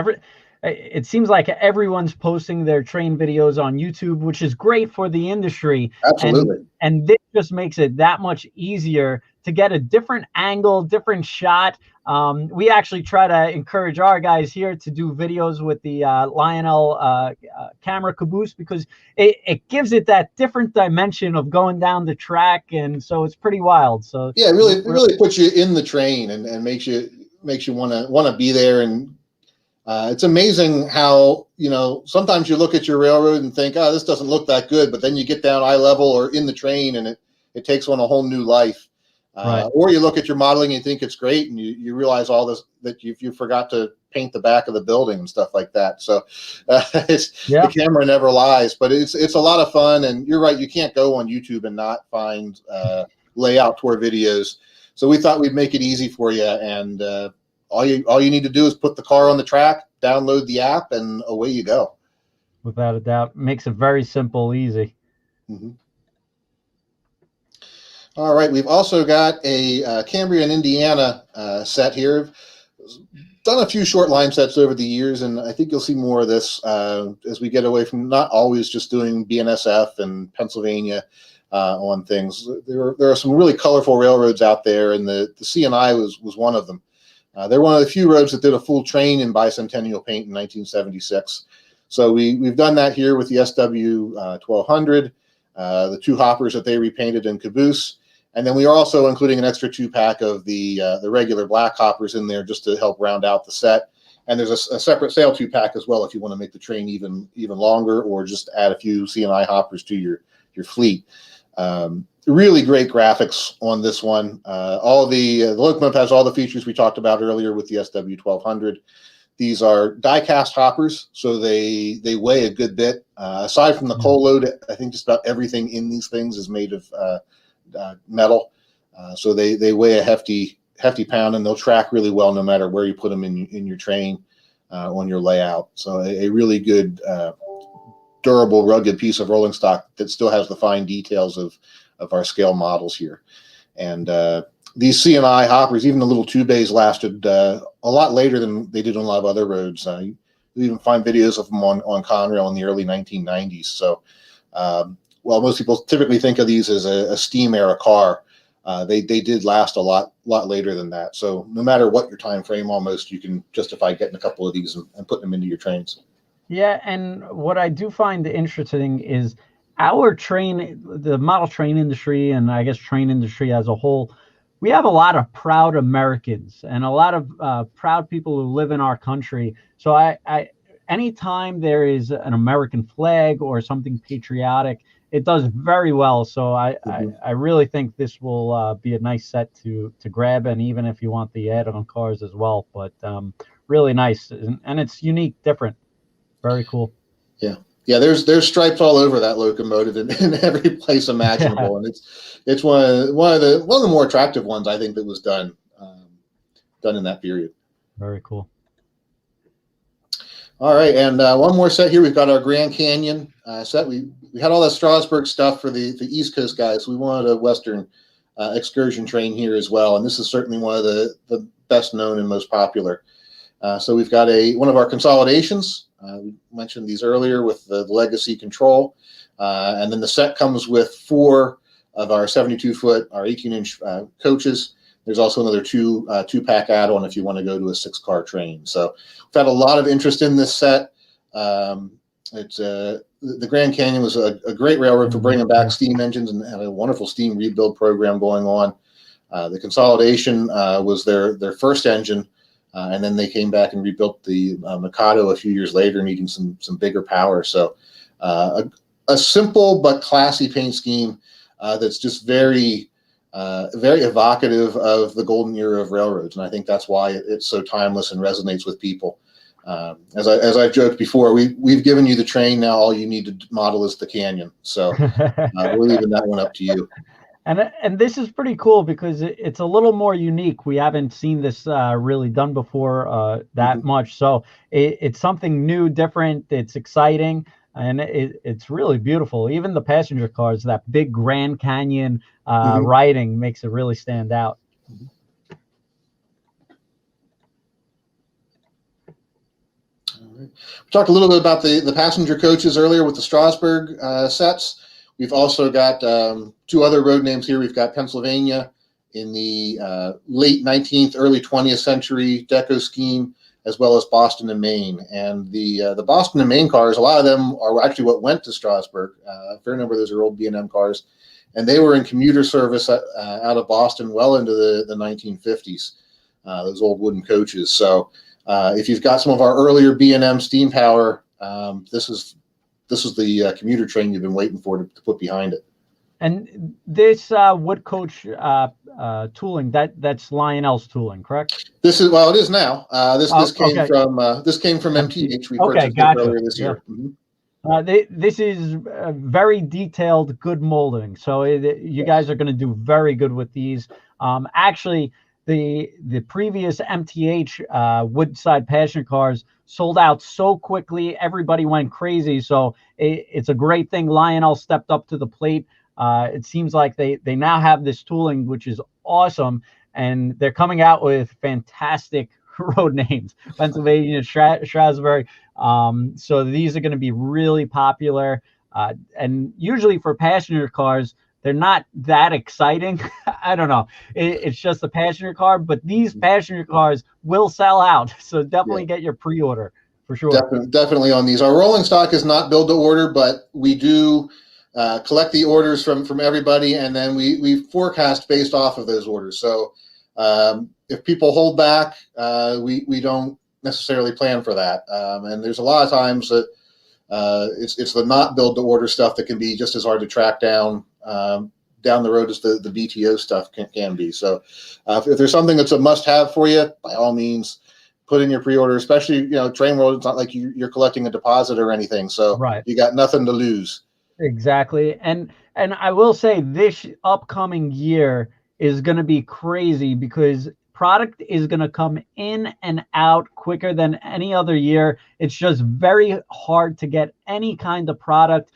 it seems like everyone's posting their train videos on YouTube, which is great for the industry. Absolutely. And this just makes it that much easier to get a different angle, different shot. We actually try to encourage our guys here to do videos with the Lionel camera caboose, because it gives it that different dimension of going down the track, and so it's pretty wild. So yeah, it really puts you in the train and makes you want to be there. And it's amazing how, sometimes you look at your railroad and think, oh, this doesn't look that good, but then you get down eye level or in the train and it takes on a whole new life. Right. Or you look at your modeling and you think it's great, and you realize all this, that you forgot to paint the back of the building and stuff like that. So the camera never lies, but it's a lot of fun. And you're right, you can't go on YouTube and not find layout tour videos. So we thought we'd make it easy for you, and all you need to do is put the car on the track, download the app, and away you go. Without a doubt, makes it very simple, easy. Mm-hmm. All right, we've also got a Cambrian, Indiana set here. Done a few short line sets over the years, and I think you'll see more of this as we get away from not always just doing BNSF and Pennsylvania on things. There are some really colorful railroads out there, and the CNI was one of them. They're one of the few roads that did a full train in bicentennial paint in 1976. So we've done that here with the SW 1200, the 2 hoppers that they repainted in caboose. And then we are also including an extra 2-pack of the regular black hoppers in there just to help round out the set. And there's a separate sail tube pack as well if you want to make the train even longer, or just add a few C&I hoppers to your fleet. Really great graphics on this one. All the locomotive has all the features we talked about earlier with the SW1200. These are die-cast hoppers, so they weigh a good bit. Aside from the coal load, I think just about everything in these things is made of metal. So they weigh a hefty pound, and they'll track really well no matter where you put them in your train on your layout. So a really good, durable, rugged piece of rolling stock that still has the fine details of our scale models here. And these C&I hoppers, even the little 2 bays, lasted a lot later than they did on a lot of other roads. You even find videos of them on Conrail in the early 1990s. So while most people typically think of these as a steam era car, they did last a lot later than that. So no matter what your time frame, almost, you can justify getting a couple of these and putting them into your trains. Yeah, and what I do find interesting is our train, the model train industry, and I guess train industry as a whole, we have a lot of proud Americans and a lot of proud people who live in our country. So I anytime there is an American flag or something patriotic, it does very well. So I really think this will be a nice set to grab, and even if you want the add-on cars as well. But really nice, and it's unique, different, very cool. Yeah, there's stripes all over that locomotive in every place imaginable, and it's one of the more attractive ones, I think, that was done in that period. Very cool. All right, and one more set here. We've got our Grand Canyon set. We had all that Strasburg stuff for the East Coast guys. So we wanted a Western excursion train here as well, and this is certainly one of the best known and most popular. So we've got one of our consolidations. We mentioned these earlier with the legacy control, and then the set comes with 4 of our 72-foot, our 18-inch coaches. There's also another two-pack add-on if you want to go to a 6-car train. So we've had a lot of interest in this set. The Grand Canyon was a great railroad for bringing back steam engines, and had a wonderful steam rebuild program going on. The Consolidation was their first engine. And then they came back and rebuilt the Mikado a few years later, needing some bigger power. So a simple but classy paint scheme that's just very evocative of the golden era of railroads. And I think that's why it's so timeless and resonates with people. As I've joked before, we've given you the train. Now all you need to model is the canyon. So we're leaving that one up to you. And this is pretty cool because it's a little more unique. We haven't seen this really done before that much. So it's something new, different. It's exciting, and it's really beautiful. Even the passenger cars, that big Grand Canyon writing makes it really stand out. All right. We talked a little bit about the passenger coaches earlier with the Strasburg sets. We've also got 2 other road names here. We've got Pennsylvania in the late 19th, early 20th century deco scheme, as well as Boston and Maine. And the Boston and Maine cars, a lot of them are actually what went to Strasburg. A fair number of those are old B&M cars. And they were in commuter service out of Boston well into the 1950s, those old wooden coaches. So if you've got some of our earlier B&M steam power, this is the commuter train you've been waiting for to put behind it. And this wood coach tooling, that's Lionel's tooling, correct? It is now. This came from MTH. We purchased it earlier this year. This is very detailed, good molding. So you guys are going to do very good with these. Actually, the previous MTH woodside passenger cars sold out so quickly, everybody went crazy. So it's a great thing Lionel stepped up to the plate. It seems like they now have this tooling, which is awesome, and they're coming out with fantastic road names, Pennsylvania, Strasburg. So these are going to be really popular. And usually for passenger cars, they're not that exciting. I don't know. It's just a passenger car, but these passenger cars will sell out. So definitely get your pre-order for sure. Definitely on these. Our rolling stock is not build to order, but we do collect the orders from everybody, and then we forecast based off of those orders. So if people hold back, we don't necessarily plan for that. And there's a lot of times that it's the not build to order stuff that can be just as hard to track down down the road as the BTO stuff can be. So if there's something that's a must have for you, by all means, put in your pre-order, especially, Train World. It's not like you're collecting a deposit or anything. So you got nothing to lose. Exactly. And I will say this upcoming year is going to be crazy because product is going to come in and out quicker than any other year. It's just very hard to get any kind of product.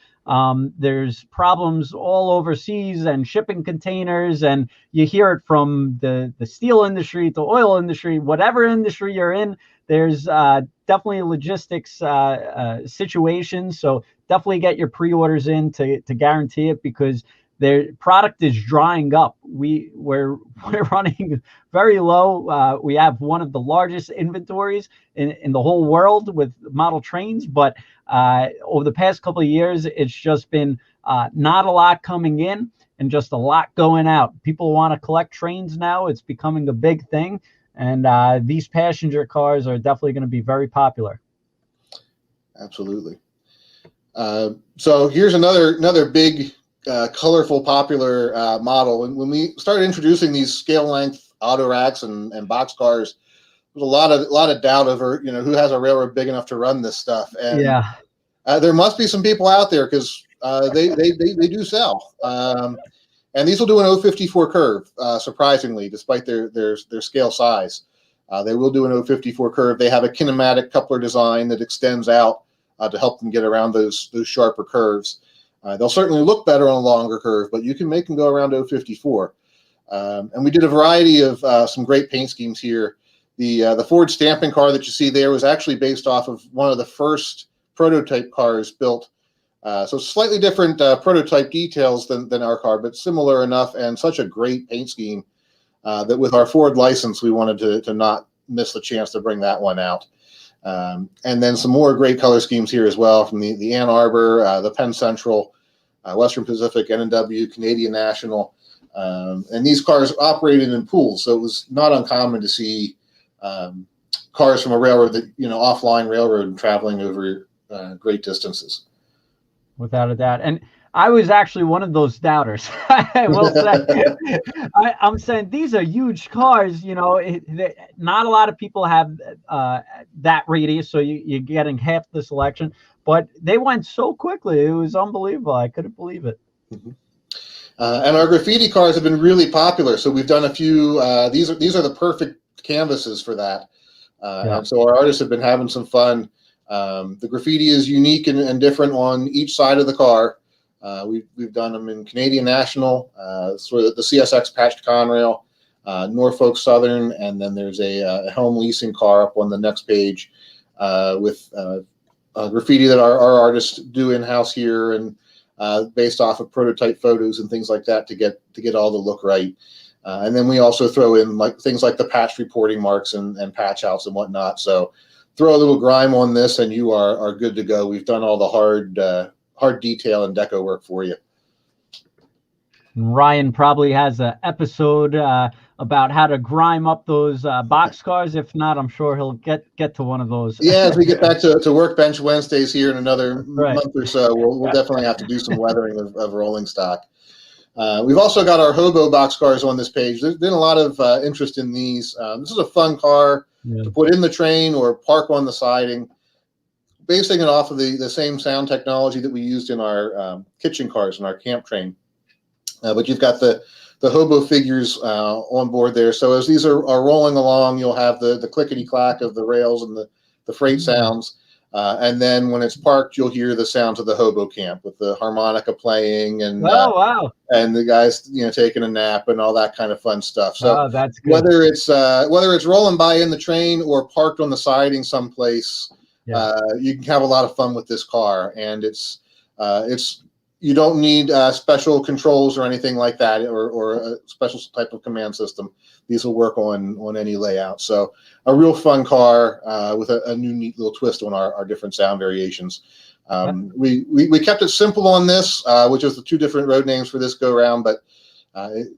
There's problems all overseas and shipping containers, and you hear it from the steel industry, the oil industry, whatever industry you're in. There's definitely logistics situations. So definitely get your pre-orders in to guarantee it, because their product is drying up. We're running very low. We have one of the largest inventories in the whole world with model trains, but over the past couple of years, it's just been not a lot coming in and just a lot going out. People want to collect trains now. It's becoming a big thing, and these passenger cars are definitely going to be very popular. Absolutely. So here's another big, colorful, popular model. And when we started introducing these scale length auto racks and boxcars, there's a lot of doubt over who has a railroad big enough to run this stuff. And there must be some people out there, because they do sell. And these will do an 054 curve, surprisingly, despite their scale size. They will do an 054 curve. They have a kinematic coupler design that extends out to help them get around those sharper curves. They'll certainly look better on a longer curve, but you can make them go around 054. And we did a variety of some great paint schemes here. The Ford stamping car that you see there was actually based off of one of the first prototype cars built. So slightly different prototype details than our car, but similar enough, and such a great paint scheme that with our Ford license, we wanted to not miss the chance to bring that one out. And then some more great color schemes here as well, from the Ann Arbor, the Penn Central, Western Pacific, N&W, Canadian National. And these cars operated in pools, so it was not uncommon to see cars from a railroad that, offline railroad traveling over great distances. Without a doubt. And I was actually one of those doubters. I will say, I'm saying these are huge cars. Not a lot of people have that radius, so you're getting half the selection. But they went so quickly; it was unbelievable. I couldn't believe it. Mm-hmm. And our graffiti cars have been really popular. So we've done a few. These are the perfect canvases for that. And so our artists have been having some fun. The graffiti is unique and different on each side of the car. We've done them in Canadian National, sort of the CSX patched Conrail, Norfolk Southern, and then there's a Helm leasing car up on the next page with graffiti that our artists do in-house here, and based off of prototype photos and things like that to get all the look right. And then we also throw in things like the patch reporting marks and patch outs and whatnot. So throw a little grime on this and you are good to go. We've done all the hard detail and deco work for you. Ryan probably has an episode about how to grime up those boxcars. If not, I'm sure he'll get to one of those. Yeah, as we get back to Workbench Wednesdays here in another month or so, we'll definitely have to do some weathering of rolling stock. We've also got our Hobo boxcars on this page. There's been a lot of interest in these. This is a fun car to put in the train or park on the siding, basing it off of the same sound technology that we used in our kitchen cars and our camp train. But you've got the Hobo figures on board there. So as these are rolling along, you'll have the clickety-clack of the rails and the freight sounds. And then when it's parked, you'll hear the sounds of the Hobo camp with the harmonica playing and and the guys taking a nap and all that kind of fun stuff. So that's good. whether it's rolling by in the train or parked on the siding someplace, you can have a lot of fun with this car. And it's you don't need special controls or anything like that, or a special type of command system. These will work on any layout. So a real fun car with a new neat little twist on our different sound variations. We kept it simple on this, which is the two different road names for this go round, but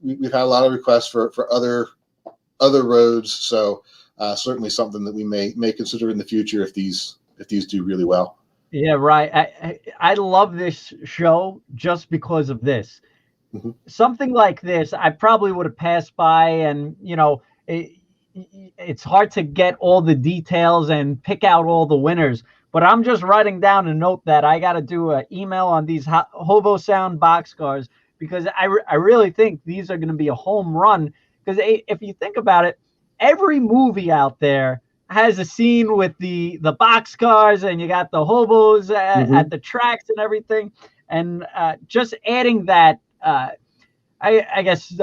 we've had a lot of requests for other roads. So certainly something that we may consider in the future if these do really well. Yeah, right. I love this show just because of this. Mm-hmm. Something like this, I probably would have passed by, and it's hard to get all the details and pick out all the winners. But I'm just writing down a note that I got to do an email on these Hobo Sound boxcars, because I really think these are going to be a home run. Because if you think about it, every movie out there has a scene with the boxcars, and you got the hobos at the tracks and everything. And just adding that, I guess,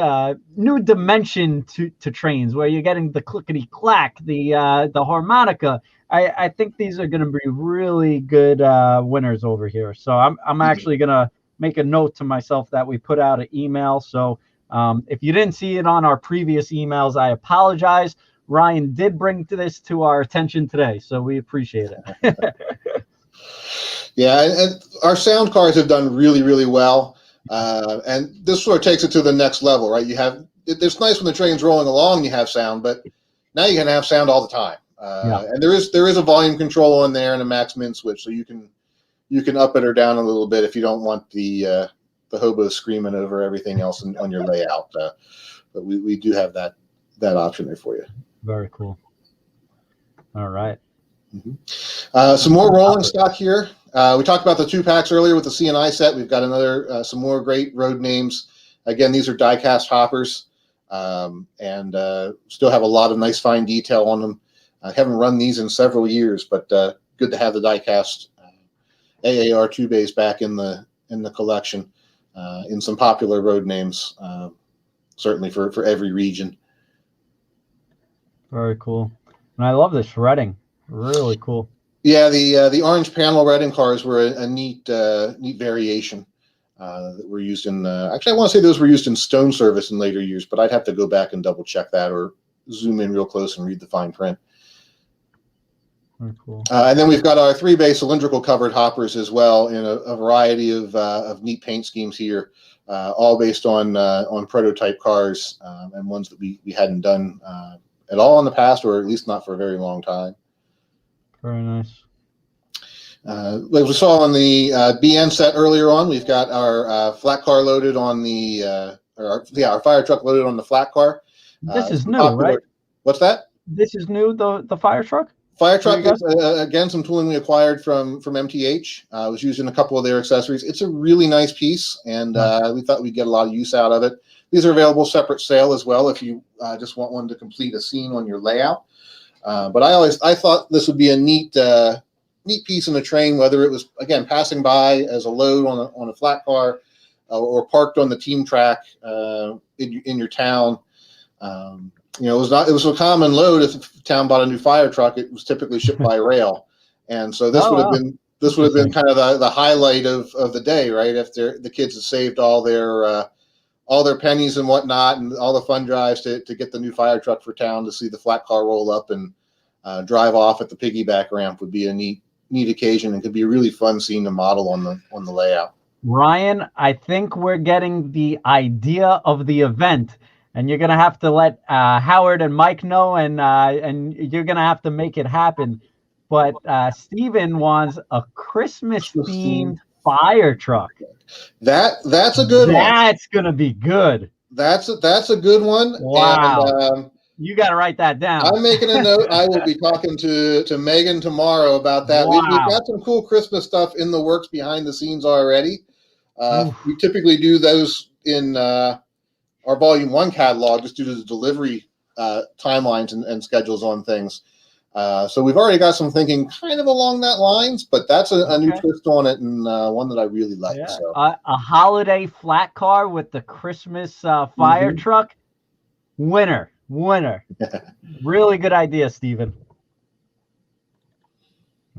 new dimension to trains, where you're getting the clickety clack, the harmonica. I think these are going to be really good winners over here. So I'm actually going to make a note to myself that we put out an email. So if you didn't see it on our previous emails, I apologize. Ryan did bring this to our attention today, so we appreciate it. Yeah, and our sound cars have done really, really well. And this sort of takes it to the next level, right? It's nice when the train's rolling along, you have sound, but now you can have sound all the time. And there is a volume control on there and a max min switch, so you can up it or down a little bit if you don't want the hobo screaming over everything else on your layout. But we do have that option there for you. Very cool. All right. Some more rolling stock here. We talked about the 2-packs earlier with the C&I set. We've got some more great road names. Again, these are die-cast hoppers, and still have a lot of nice fine detail on them. I haven't run these in several years, but good to have the die-cast AAR 2 bays back in the collection, in some popular road names, certainly for every region. Very cool. And I love the shredding. Really cool. Yeah, the orange panel redding cars were a neat variation that were used in. Actually, I want to say those were used in stone service in later years, but I'd have to go back and double check that or zoom in real close and read the fine print. Very cool. And then we've got our 3-bay cylindrical covered hoppers as well in a variety of neat paint schemes here, all based on prototype cars and ones that we hadn't done at all in the past, or at least not for a very long time. Very nice. Like we saw on the BN set earlier on, we've got our flat car loaded on our fire truck loaded on the flat car. This is new, right? What's that? This is new, the fire truck? Fire truck is, again, some tooling we acquired from MTH. Was used in a couple of their accessories. It's a really nice piece, and we thought we'd get a lot of use out of it. These are available separate sale as well if you just want one to complete a scene on your layout. But I thought this would be a neat piece in a train, whether it was, again, passing by as a load on a flat car or parked on the team track in your town. It was a common load. If the town bought a new fire truck, it was typically shipped by rail, and so this would have been kind of the highlight of the day, right? If the kids had saved all their pennies and whatnot, and all the fund drives to get the new fire truck for town, to see the flat car roll up and drive off at the piggyback ramp would be a neat occasion, and could be a really fun scene to model on the layout. Ryan, I think we're getting the idea of the event. And you're going to have to let Howard and Mike know, and you're going to have to make it happen. But Steven wants a Christmas-themed fire truck. That's a good one. That's going to be good. That's a good one. Wow. And, you got to write that down. I'm making a note. I will be talking to Megan tomorrow about that. Wow. We've got some cool Christmas stuff in the works behind the scenes already. We typically do those in our Volume 1 catalog, just due to the delivery timelines and schedules on things. So we've already got some thinking kind of along that lines, but that's a new twist on it, and one that I really like. Yeah. So. A holiday flat car with the Christmas fire truck. Winner. Really good idea, Steven.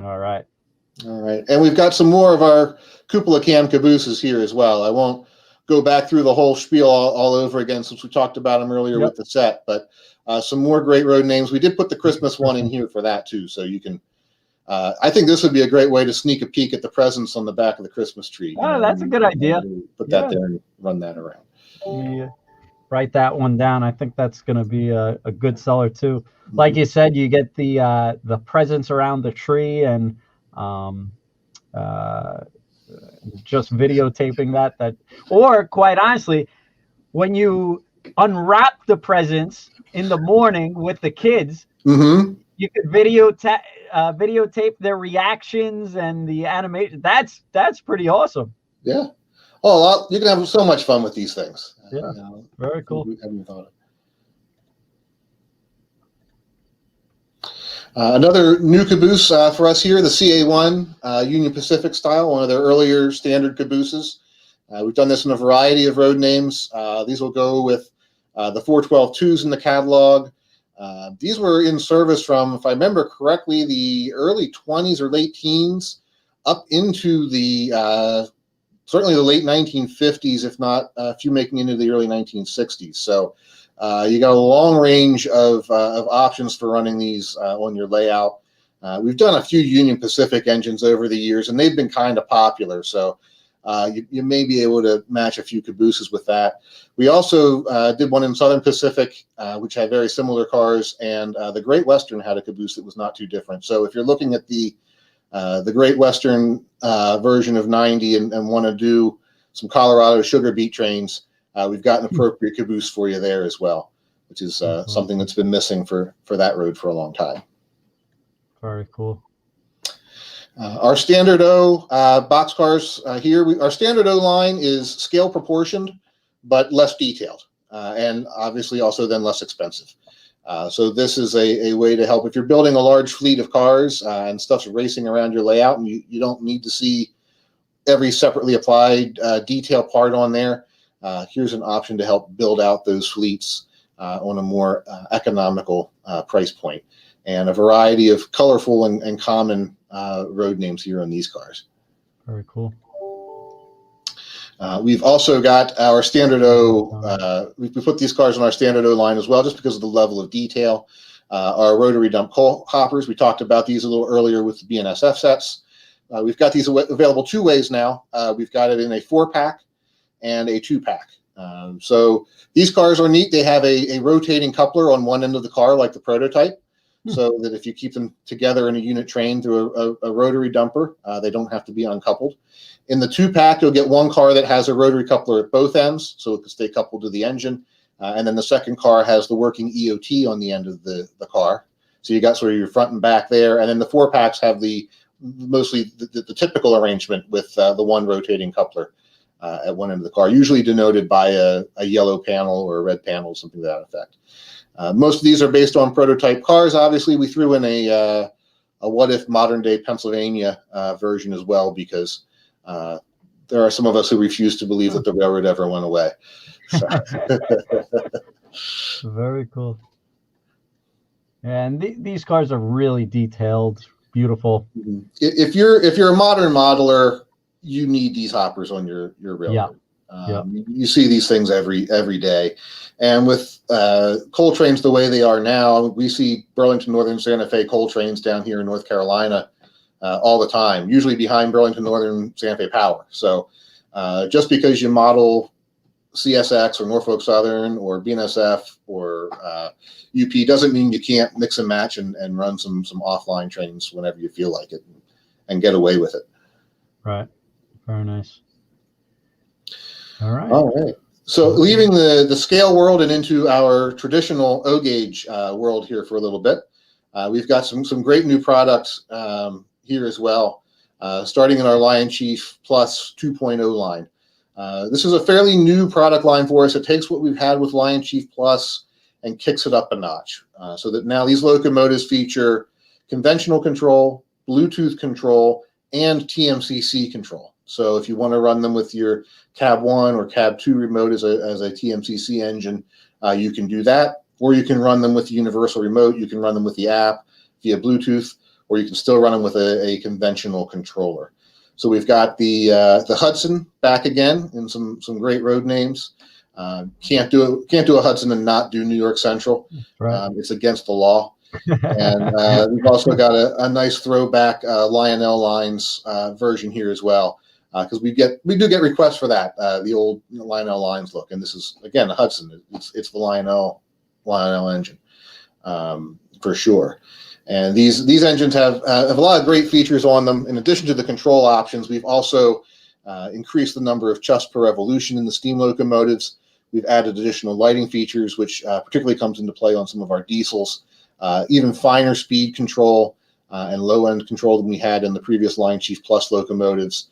All right. And we've got some more of our cupola cam cabooses here as well. I won't go back through the whole spiel all over again, since we talked about them earlier with the set, but some more great road names. We did put the Christmas one in here for that too, so you can I think this would be a great way to sneak a peek at the presents on the back of the Christmas tree. That's a good idea. Put that there and run that around. Yeah. write that one down. I think that's going to be a good seller too. Like you said, you get the presents around the tree and just videotaping that, or quite honestly, when you unwrap the presents in the morning with the kids, you could videotape their reactions and the animation. That's pretty awesome. Yeah. Oh, you can have so much fun with these things. Yeah. Very cool. Another new caboose for us here, the CA1 Union Pacific style, one of their earlier standard cabooses. We've done this in a variety of road names. These will go with the 412-2s in the catalog. These were in service from, if I remember correctly, the early 20s or late teens up into the certainly the late 1950s, if not a few making into the early 1960s. So you got a long range of options for running these on your layout. We've done a few Union Pacific engines over the years, and they've been kind of popular. So you may be able to match a few cabooses with that. We also did one in Southern Pacific, which had very similar cars, and the Great Western had a caboose that was not too different. So if you're looking at the Great Western version of 90 and want to do some Colorado sugar beet trains, we've got an appropriate caboose for you there as well, which is something that's been missing for that road for a long time. Very cool. Our Standard O boxcars here, our Standard O line is scale proportioned, but less detailed, and obviously also then less expensive. So this is a way to help if you're building a large fleet of cars and stuff's racing around your layout, and you don't need to see every separately applied detail part on there. Here's an option to help build out those fleets on a more economical price point, and a variety of colorful and common road names here on these cars. Very cool. We've also got our Standard O, we put these cars on our Standard O line as well, just because of the level of detail. Our rotary dump coal hoppers, we talked about these a little earlier with the BNSF sets. We've got these available two ways now. We've got it in a 4-pack and a 2-pack. So these cars are neat. They have a rotating coupler on one end of the car, like the prototype, so that if you keep them together in a unit train through a rotary dumper, they don't have to be uncoupled. In the 2-pack, you'll get one car that has a rotary coupler at both ends, so it can stay coupled to the engine. And then the second car has the working EOT on the end of the car. So you got sort of your front and back there. And then the 4-packs have mostly the typical arrangement with the one rotating coupler at one end of the car, usually denoted by a yellow panel or a red panel, something to that effect. Most of these are based on prototype cars. Obviously, we threw in a what-if modern-day Pennsylvania version as well, because there are some of us who refuse to believe that the railroad ever went away. So. Very cool. And these cars are really detailed, beautiful. If you're a modern modeler, you need these hoppers on your railroad. Yeah. You see these things every day. And with coal trains the way they are now, we see Burlington Northern Santa Fe coal trains down here in North Carolina all the time, usually behind Burlington Northern Santa Fe Power. So just because you model CSX or Norfolk Southern or BNSF or UP doesn't mean you can't mix and match and run some offline trains whenever you feel like it and get away with it. Right. Very nice. All right. So leaving the scale world and into our traditional O-gauge world here for a little bit, we've got some great new products here as well, starting in our LionChief Plus 2.0 line. This is a fairly new product line for us. It takes what we've had with LionChief Plus and kicks it up a notch, so that now these locomotives feature conventional control, Bluetooth control, and TMCC control. So if you want to run them with your Cab 1 or Cab 2 remote as a TMCC engine, you can do that. Or you can run them with the universal remote. You can run them with the app via Bluetooth, or you can still run them with a conventional controller. So we've got the Hudson back again in some great road names. Can't do a Hudson and not do New York Central. Right. It's against the law. And we've also got a nice throwback Lionel lines version here as well. because we do get requests for that, the old Lionel lines look, and this is again a Hudson. It's the Lionel engine, for sure. And these engines have a lot of great features on them. In addition to the control options, we've also increased the number of chuffs per revolution in the steam locomotives. We've added additional lighting features, which particularly comes into play on some of our diesels. Even finer speed control and low-end control than we had in the previous LionChief Plus locomotives.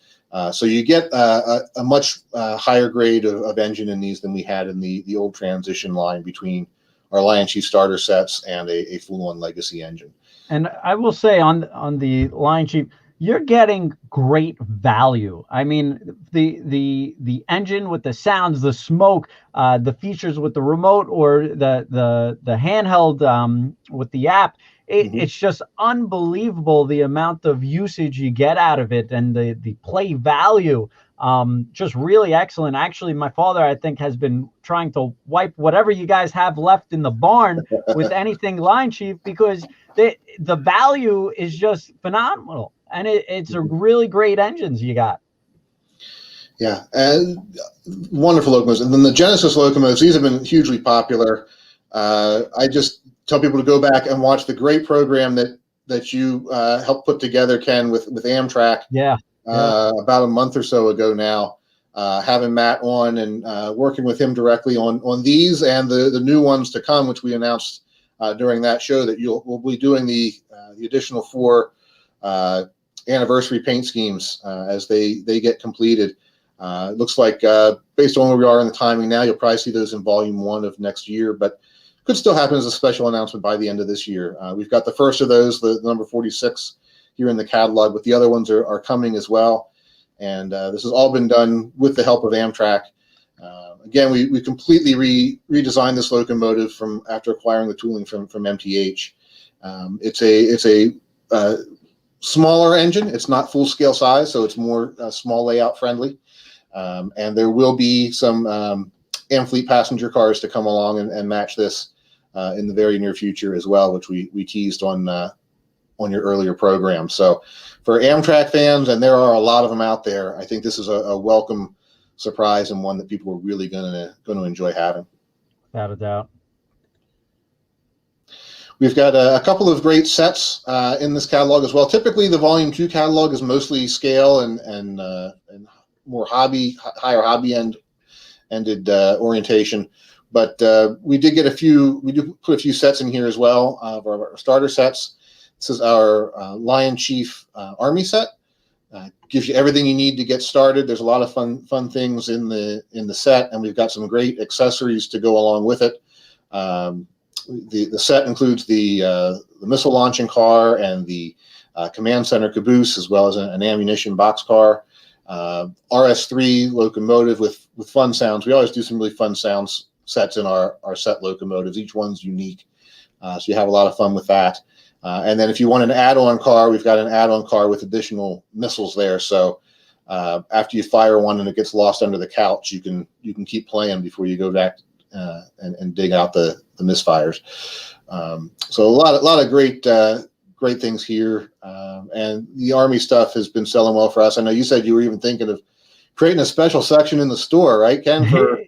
So you get a much higher grade of engine in these than we had in the old transition line between our LionChief starter sets and a full-on legacy engine. And I will say on the LionChief, you're getting great value. I mean, the engine with the sounds, the smoke, the features with the remote or the handheld with the app. It's just unbelievable the amount of usage you get out of it, and the play value. Just really excellent. Actually, my father, I think, has been trying to wipe whatever you guys have left in the barn with anything LionChief, because the value is just phenomenal. And it's a really great engines you got. Yeah, and wonderful locomotives. And then the Genesis locomotives, these have been hugely popular. I just tell people to go back and watch the great program that you helped put together, Ken, with Amtrak. Yeah. About a month or so ago now, having Matt on and working with him directly on these and the new ones to come, which we announced during that show that we'll be doing the additional 4 anniversary paint schemes as they get completed. It looks like based on where we are in the timing now, you'll probably see those in volume 1 of next year, but could still happen as a special announcement by the end of this year. We've got the first of those, the number 46, here in the catalog, but the other ones are coming as well. And this has all been done with the help of Amtrak. Again, we completely redesigned this locomotive from after acquiring the tooling from MTH. It's a smaller engine. It's not full scale size, so it's more small layout friendly. And there will be some Amfleet passenger cars to come along and match this in the very near future as well, which we teased on your earlier program. So for Amtrak fans, and there are a lot of them out there, I think this is a welcome surprise and one that people are really going to enjoy having. Without a doubt. We've got a couple of great sets in this catalog as well. Typically, the Volume 2 catalog is mostly scale and more higher hobby ended orientation. But we do put a few sets in here as well of our starter sets. This is our LionChief Army set. Gives you everything you need to get started. There's a lot of fun things in the set, and we've got some great accessories to go along with it. The set includes the missile launching car and the command center caboose, as well as an ammunition boxcar. RS3 locomotive with fun sounds. We always do some really fun sounds sets in our set locomotives. Each one's unique, so you have a lot of fun with that. And then if you want an add-on car, we've got an add-on car with additional missiles there. So after you fire one and it gets lost under the couch, you can keep playing before you go back and dig out the misfires. So a lot of great things here. And the Army stuff has been selling well for us. I know you said you were even thinking of creating a special section in the store, right, Ken, for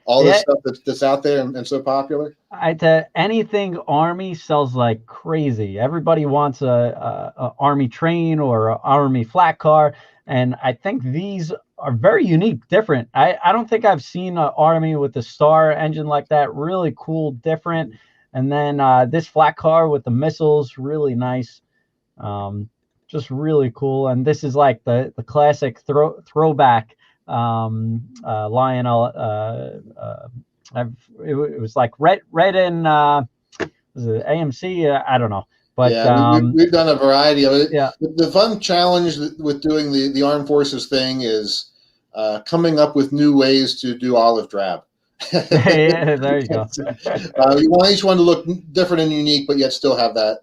all this stuff that's out there and so popular? Anything Army sells like crazy. Everybody wants a Army train or a Army flat car, and I think these are very unique, different. I don't think I've seen an Army with a Star engine like that. Really cool, different. And then this flat car with the missiles, really nice. Just really cool. And this is like the classic throwback Lionel. It was like red in was it AMC? I don't know. But yeah, we've done a variety of it. Yeah. The fun challenge with doing the Armed Forces thing is coming up with new ways to do olive drab. Yeah, there you go. You want each one to look different and unique, but yet still have that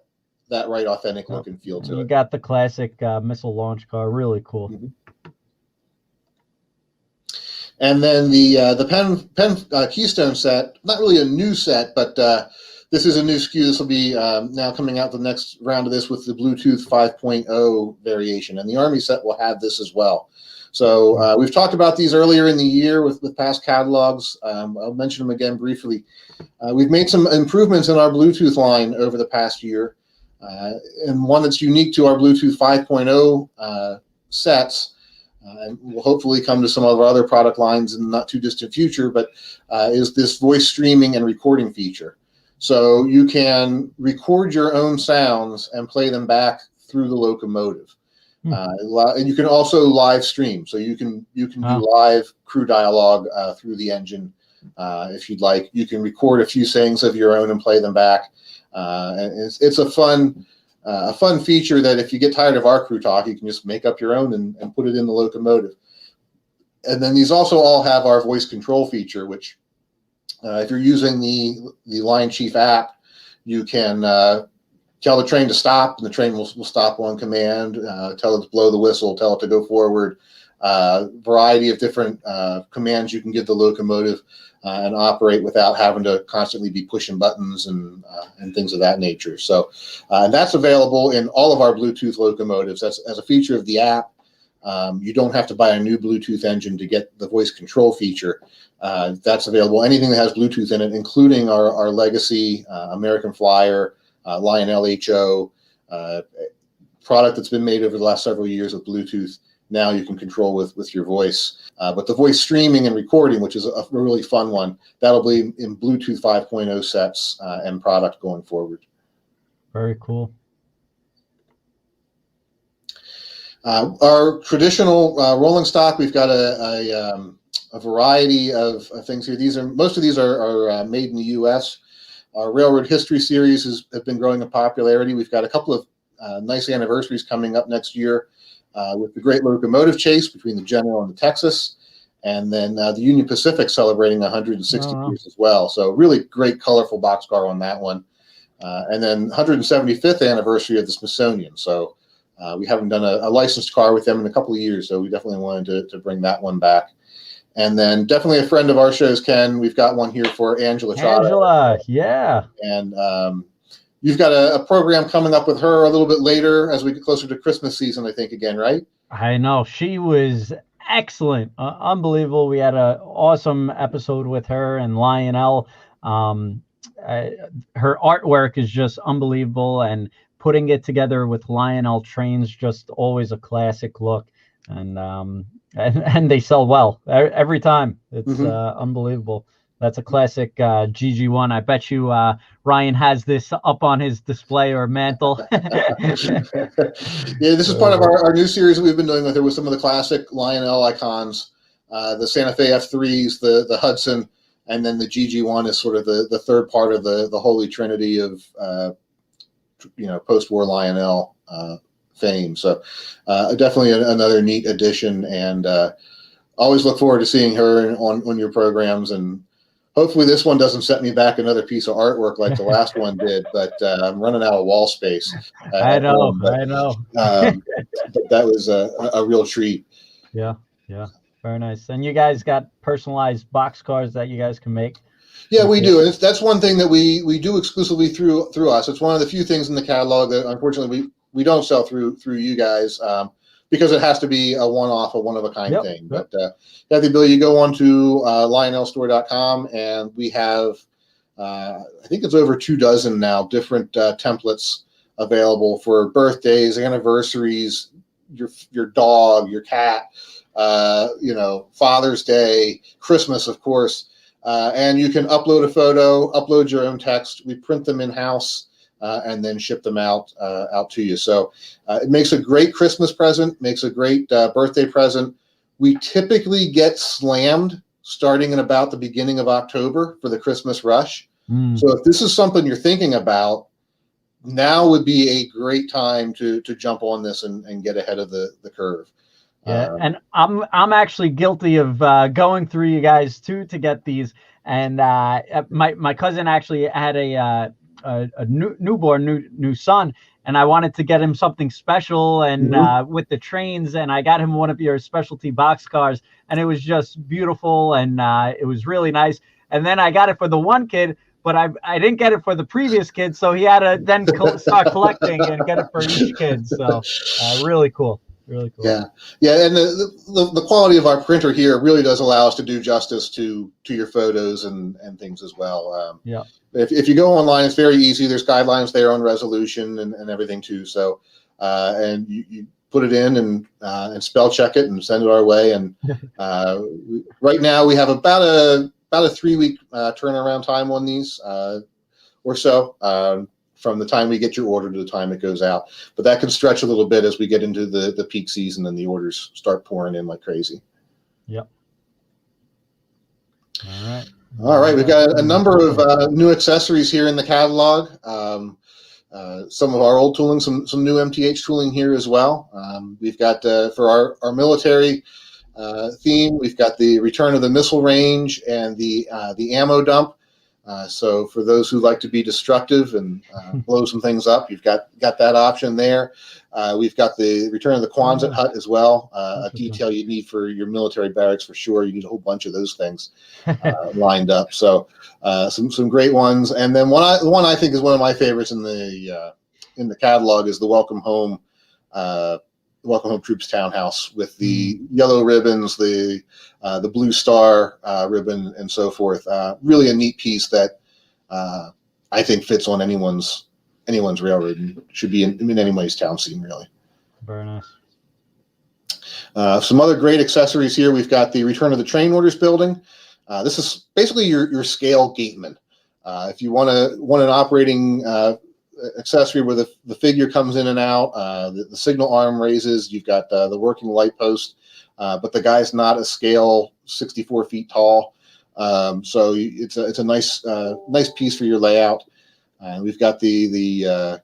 right authentic look and feel to it. You got the classic missile launch car, really cool. Mm-hmm. And then the Penn Keystone set, not really a new set, but this is a new SKU. This will be now coming out the next round of this with the Bluetooth 5.0 variation, and the Army set will have this as well. So we've talked about these earlier in the year with past catalogs. I'll mention them again briefly. We've made some improvements in our Bluetooth line over the past year, and one that's unique to our Bluetooth 5.0 sets, and will hopefully come to some of our other product lines in the not too distant future, but is this voice streaming and recording feature. So you can record your own sounds and play them back through the locomotive. And you can also live stream. So you can do live crew dialogue through the engine if you'd like. You can record a few sayings of your own and play them back. And it's a fun feature that if you get tired of our crew talk, you can just make up your own and put it in the locomotive. And then these also all have our voice control feature, which if you're using the LionChief app, you can tell the train to stop, and the train will stop on command. Tell it to blow the whistle, tell it to go forward. Variety of different commands you can give the locomotive and operate without having to constantly be pushing buttons and things of that nature. So and that's available in all of our Bluetooth locomotives. That's as a feature of the app. You don't have to buy a new Bluetooth engine to get the voice control feature. That's available. Anything that has Bluetooth in it, including our legacy American Flyer, Lionel HO product that's been made over the last several years with Bluetooth. Now you can control with your voice. But the voice streaming and recording, which is a really fun one, that'll be in Bluetooth 5.0 sets and product going forward. Very cool. Our traditional rolling stock, we've got a variety of things here. Most of these are made in the U.S. Our Railroad History series have been growing in popularity. We've got a couple of nice anniversaries coming up next year with the Great Locomotive Chase between the General and the Texas, and then the Union Pacific celebrating 160 years as well. So really great, colorful boxcar on that one. And then 175th anniversary of the Smithsonian. So we haven't done a licensed car with them in a couple of years, so we definitely wanted to bring that one back. And then definitely a friend of our shows, Ken. We've got one here for Angela Chada. Angela, yeah. And you've got a program coming up with her a little bit later as we get closer to Christmas season, I think, again, right? I know. She was excellent. Unbelievable. We had an awesome episode with her and Lionel. Her artwork is just unbelievable, and putting it together with Lionel trains, just always a classic look. And they sell well every time. It's unbelievable. That's a classic GG1. I bet you Ryan has this up on his display or mantle. Yeah, this is part of our new series that we've been doing with her with some of the classic Lionel icons, the Santa Fe F3s, the Hudson, and then the GG1 is sort of the third part of the holy trinity of post-war Lionel fame. So definitely another neat addition, and always look forward to seeing her on your programs. And hopefully this one doesn't set me back another piece of artwork like the last one did, but I'm running out of wall space. I know. But that was a real treat. Yeah. Very nice. And you guys got personalized boxcars that you guys can make? Yeah, we do. And that's one thing that we do exclusively through us. It's one of the few things in the catalog that unfortunately we don't sell through you guys because it has to be a one-off, a one-of-a-kind thing. But you have the ability to go on to lionelstore.com, and we have, I think it's over 24 now, different templates available for birthdays, anniversaries, your dog, your cat, Father's Day, Christmas, of course. And you can upload a photo, upload your own text. We print them in-house. And then ship them out to you. So it makes a great Christmas present, makes a great birthday present. We typically get slammed starting in about the beginning of October for the Christmas rush. So if this is something you're thinking about, now would be a great time to jump on this and get ahead of the curve. Yeah, and I'm actually guilty of going through you guys too to get these. And my cousin actually had a new son, and I wanted to get him something special and with the trains, and I got him one of your specialty boxcars, and it was just beautiful, and it was really nice. And then I got it for the one kid, but I didn't get it for the previous kid, so he had to then start collecting and get it for each kid. So really cool. Really cool. Yeah, yeah, and the quality of our printer here really does allow us to do justice to your photos and things as well. Yeah. If you go online, it's very easy. There's guidelines there on resolution and everything too. So, and you put it in and spell check it and send it our way. And right now we have about a 3-week turnaround time on these or so. From the time we get your order to the time it goes out. But that can stretch a little bit as we get into the peak season and the orders start pouring in like crazy. Yep. All right. We've got a number of new accessories here in the catalog. Some of our old tooling, some new MTH tooling here as well. We've got, for our military theme, we've got the return of the missile range and the ammo dump. So for those who like to be destructive and blow some things up, you've got that option there. We've got the return of the Quonset hut as well, a detail you need for your military barracks for sure. You need a whole bunch of those things lined up. So some great ones. And then one I think is one of my favorites in the catalog is the Welcome Home Troops Townhouse with the yellow ribbons, the blue star ribbon, and so forth. Really a neat piece that I think fits on anyone's railroad and should be in anybody's town scene, really. Very nice. Some other great accessories here. We've got the Return of the Train Orders building. This is basically your scale gateman. If you want an operating accessory where the figure comes in and out, the signal arm raises, you've got the working light post, but the guy's not a scale 64 feet tall. So it's a nice piece for your layout. We've got the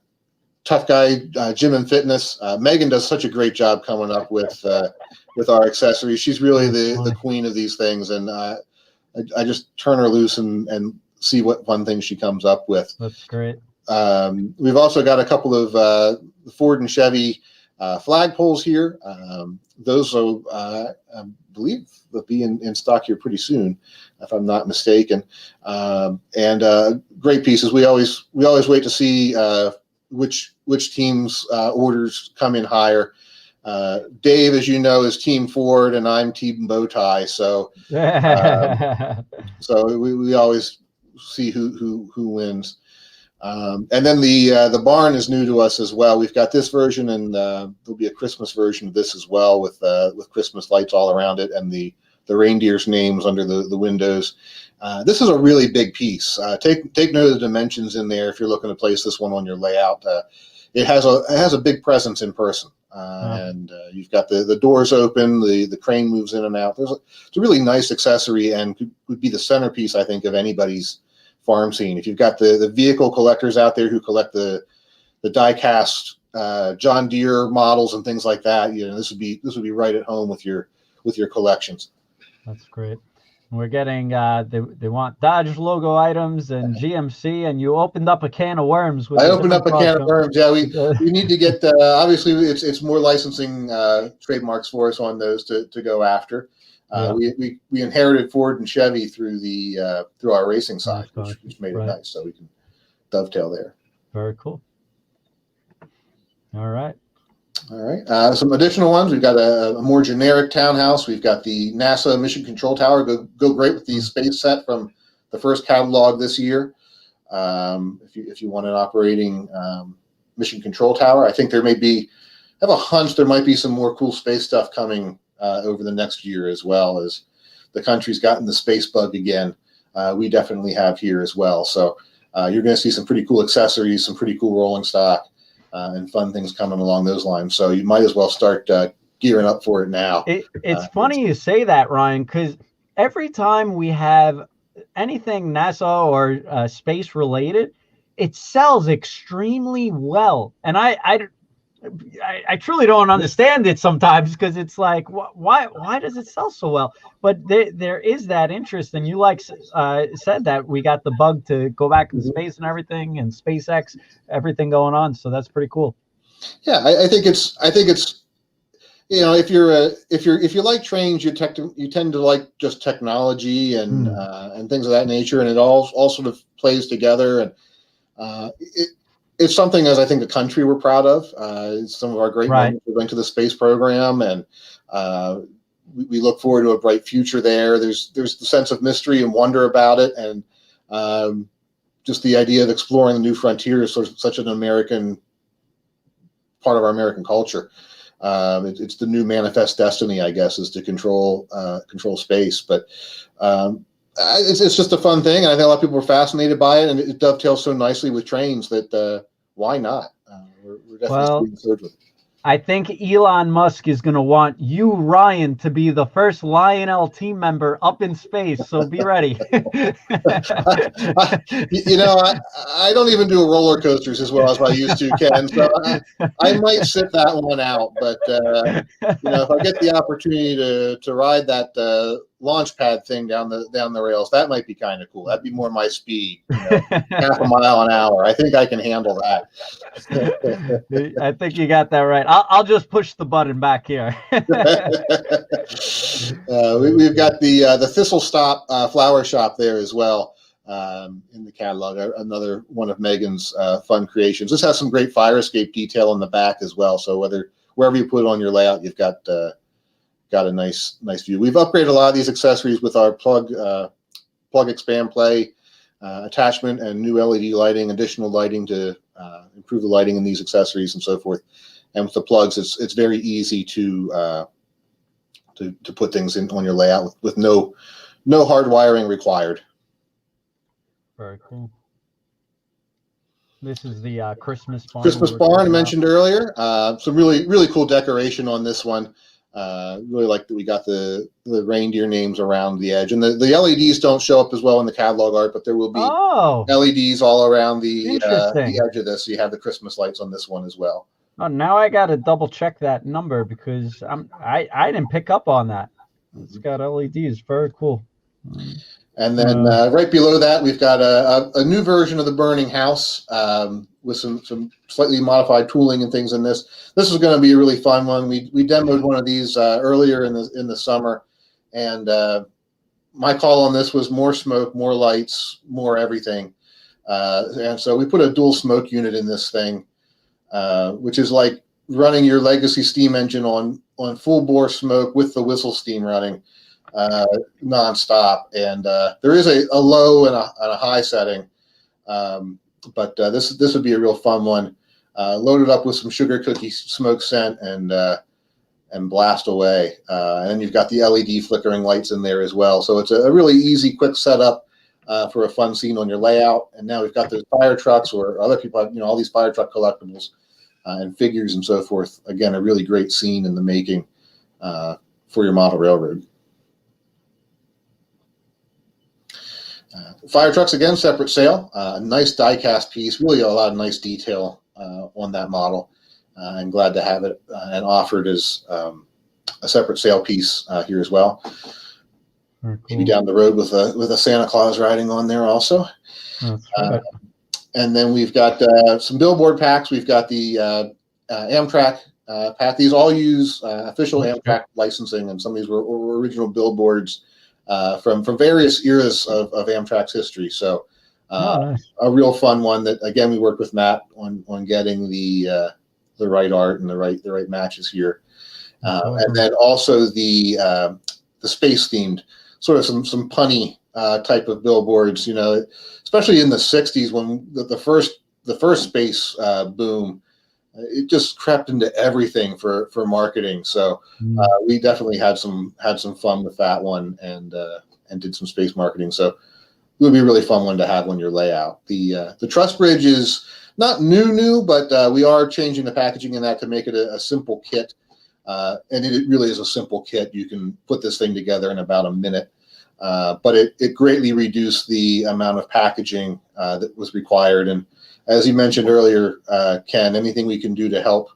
tough guy gym and fitness. Megan does such a great job coming up with our accessories. She's really the queen of these things, and I just turn her loose and see what fun things she comes up with. That's great. We've also got a couple of the Ford and Chevy flagpoles here. Those are, I believe, they'll be in stock here pretty soon, if I'm not mistaken. And great pieces. We always wait to see which team's orders come in higher. Dave, as you know, is Team Ford, and I'm Team Bowtie. So we always see who wins. And then the barn is new to us as well. We've got this version, and there'll be a Christmas version of this as well with Christmas lights all around it and the reindeer's names under the windows. This is a really big piece. Take note of the dimensions in there if you're looking to place this one on your layout. It has a big presence in person, and you've got the doors open, the crane moves in and out. It's a really nice accessory and would be the centerpiece, I think, of anybody's farm scene. If you've got the vehicle collectors out there who collect the die-cast John Deere models and things like that, this would be right at home with your collections. That's great. We're getting they want Dodge logo items and GMC, and you opened up a can of worms. I opened up a can of worms. Yeah, we need to get obviously it's more licensing trademarks for us on those to go after. We inherited Ford and Chevy through our racing side, which made it nice, so we can dovetail there. Very cool. All right. Some additional ones. We've got a more generic townhouse. We've got the NASA Mission Control Tower. Go great with the space set from the first catalog this year. If you want an operating Mission Control Tower, I think I have a hunch there might be some more cool space stuff coming over the next year, as well as the country's gotten the space bug again. We definitely have here as well. So you're going to see some pretty cool accessories, some pretty cool rolling stock, and fun things coming along those lines. So you might as well start gearing up for it now. It's funny you say that, Ryan, because every time we have anything NASA or space related, it sells extremely well. And I truly don't understand it sometimes, because it's like, why does it sell so well? But there is that interest, and you said that we got the bug to go back into space and everything, and SpaceX, everything going on. So that's pretty cool. Yeah, I think it's if you like trains, you tend to like just technology and things of that nature, and it all sort of plays together. And it's something, as I think the country we're proud of. Some of our great moments we went to the space program, and we look forward to a bright future there. There's the sense of mystery and wonder about it, and just the idea of exploring the new frontier is such an American part of our American culture. It's the new manifest destiny, I guess, is to control space. But it's just a fun thing, and I think a lot of people are fascinated by it, and it dovetails so nicely with trains that why not? We're definitely encouraged with it. I think Elon Musk is going to want you, Ryan, to be the first Lionel team member up in space. So be ready. I don't even do roller coasters as well as I used to, Ken. So I might sit that one out. But if I get the opportunity to ride that launch pad thing down the rails, that might be kind of cool. That'd be more my speed, half a mile an hour. I think I can handle that. I think you got that right. I'll just push the button back here. We've got the Thistle Stop flower shop there as well in the catalog. Another one of Megan's fun creations. This has some great fire escape detail in the back as well. So wherever you put it on your layout, you've got a nice view. We've upgraded a lot of these accessories with our plug expand play attachment and new LED lighting, additional lighting to improve the lighting in these accessories and so forth. And with the plugs, it's very easy to put things in on your layout with no hard wiring required. Very cool. This is the Christmas barn. Christmas barn I mentioned earlier. Some really cool decoration on this one. Really like that we got the reindeer names around the edge, and the LEDs don't show up as well in the catalog art, but there will be LEDs all around the edge of this. So you have the Christmas lights on this one as well. Oh, now I got to double check that number because I didn't pick up on that. It's got LEDs. Very cool. And then right below that, we've got a new version of the Burning House with some slightly modified tooling and things in this. This is going to be a really fun one. We demoed one of these earlier in the summer, and my call on this was more smoke, more lights, more everything. And so we put a dual smoke unit in this thing, which is like running your legacy steam engine on full bore smoke with the whistle steam running nonstop. And there is a low and a high setting, but this would be a real fun one. Loaded up with some sugar cookie smoke scent and blast away. And then you've got the LED flickering lights in there as well. So it's a really easy, quick setup for a fun scene on your layout. And now we've got those fire trucks, or other people have, all these fire truck collectibles and figures and so forth. Again, a really great scene in the making for your model railroad. Fire trucks, again, separate sale. Nice die-cast piece. Really a lot of nice detail on that model. I'm glad to have it and offered as a separate sale piece here as well. Cool. Maybe down the road with a Santa Claus riding on there also. That's right. And then we've got some Billboard packs. We've got the Amtrak pack. These all use official Amtrak licensing, and some of these were original billboards from various eras of Amtrak's history. So nice. A real fun one that, again, we worked with Matt on getting the right art and the right matches here. And then also the space themed, sort of some punny type of billboards, especially in the 60s when the first space boom, it just crept into everything for marketing. So we definitely had some fun with that one and did some space marketing. So it would be a really fun one to have on your layout. The truss bridge is not new, but we are changing the packaging in that to make it a simple kit. And it really is a simple kit. You can put this thing together in about a minute. But it greatly reduced the amount of packaging that was required. And as you mentioned earlier, Ken, anything we can do to help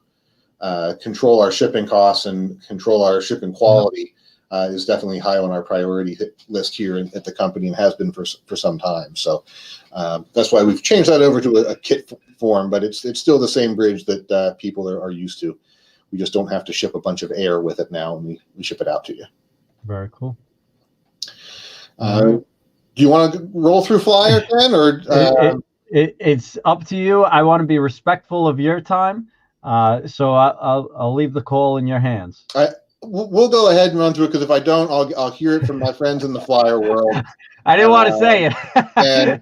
control our shipping costs and control our shipping quality is definitely high on our priority list here at the company, and has been for some time. So that's why we've changed that over to a kit form, but it's still the same bridge that people are used to. We just don't have to ship a bunch of air with it now, and we ship it out to you. Very cool. Do you want to roll through flyer, Ken, or it's up to you. I want to be respectful of your time, so I'll leave the call in your hands. We'll go ahead and run through it, because if I don't, I'll hear it from my friends in the flyer world. I didn't want to say it. And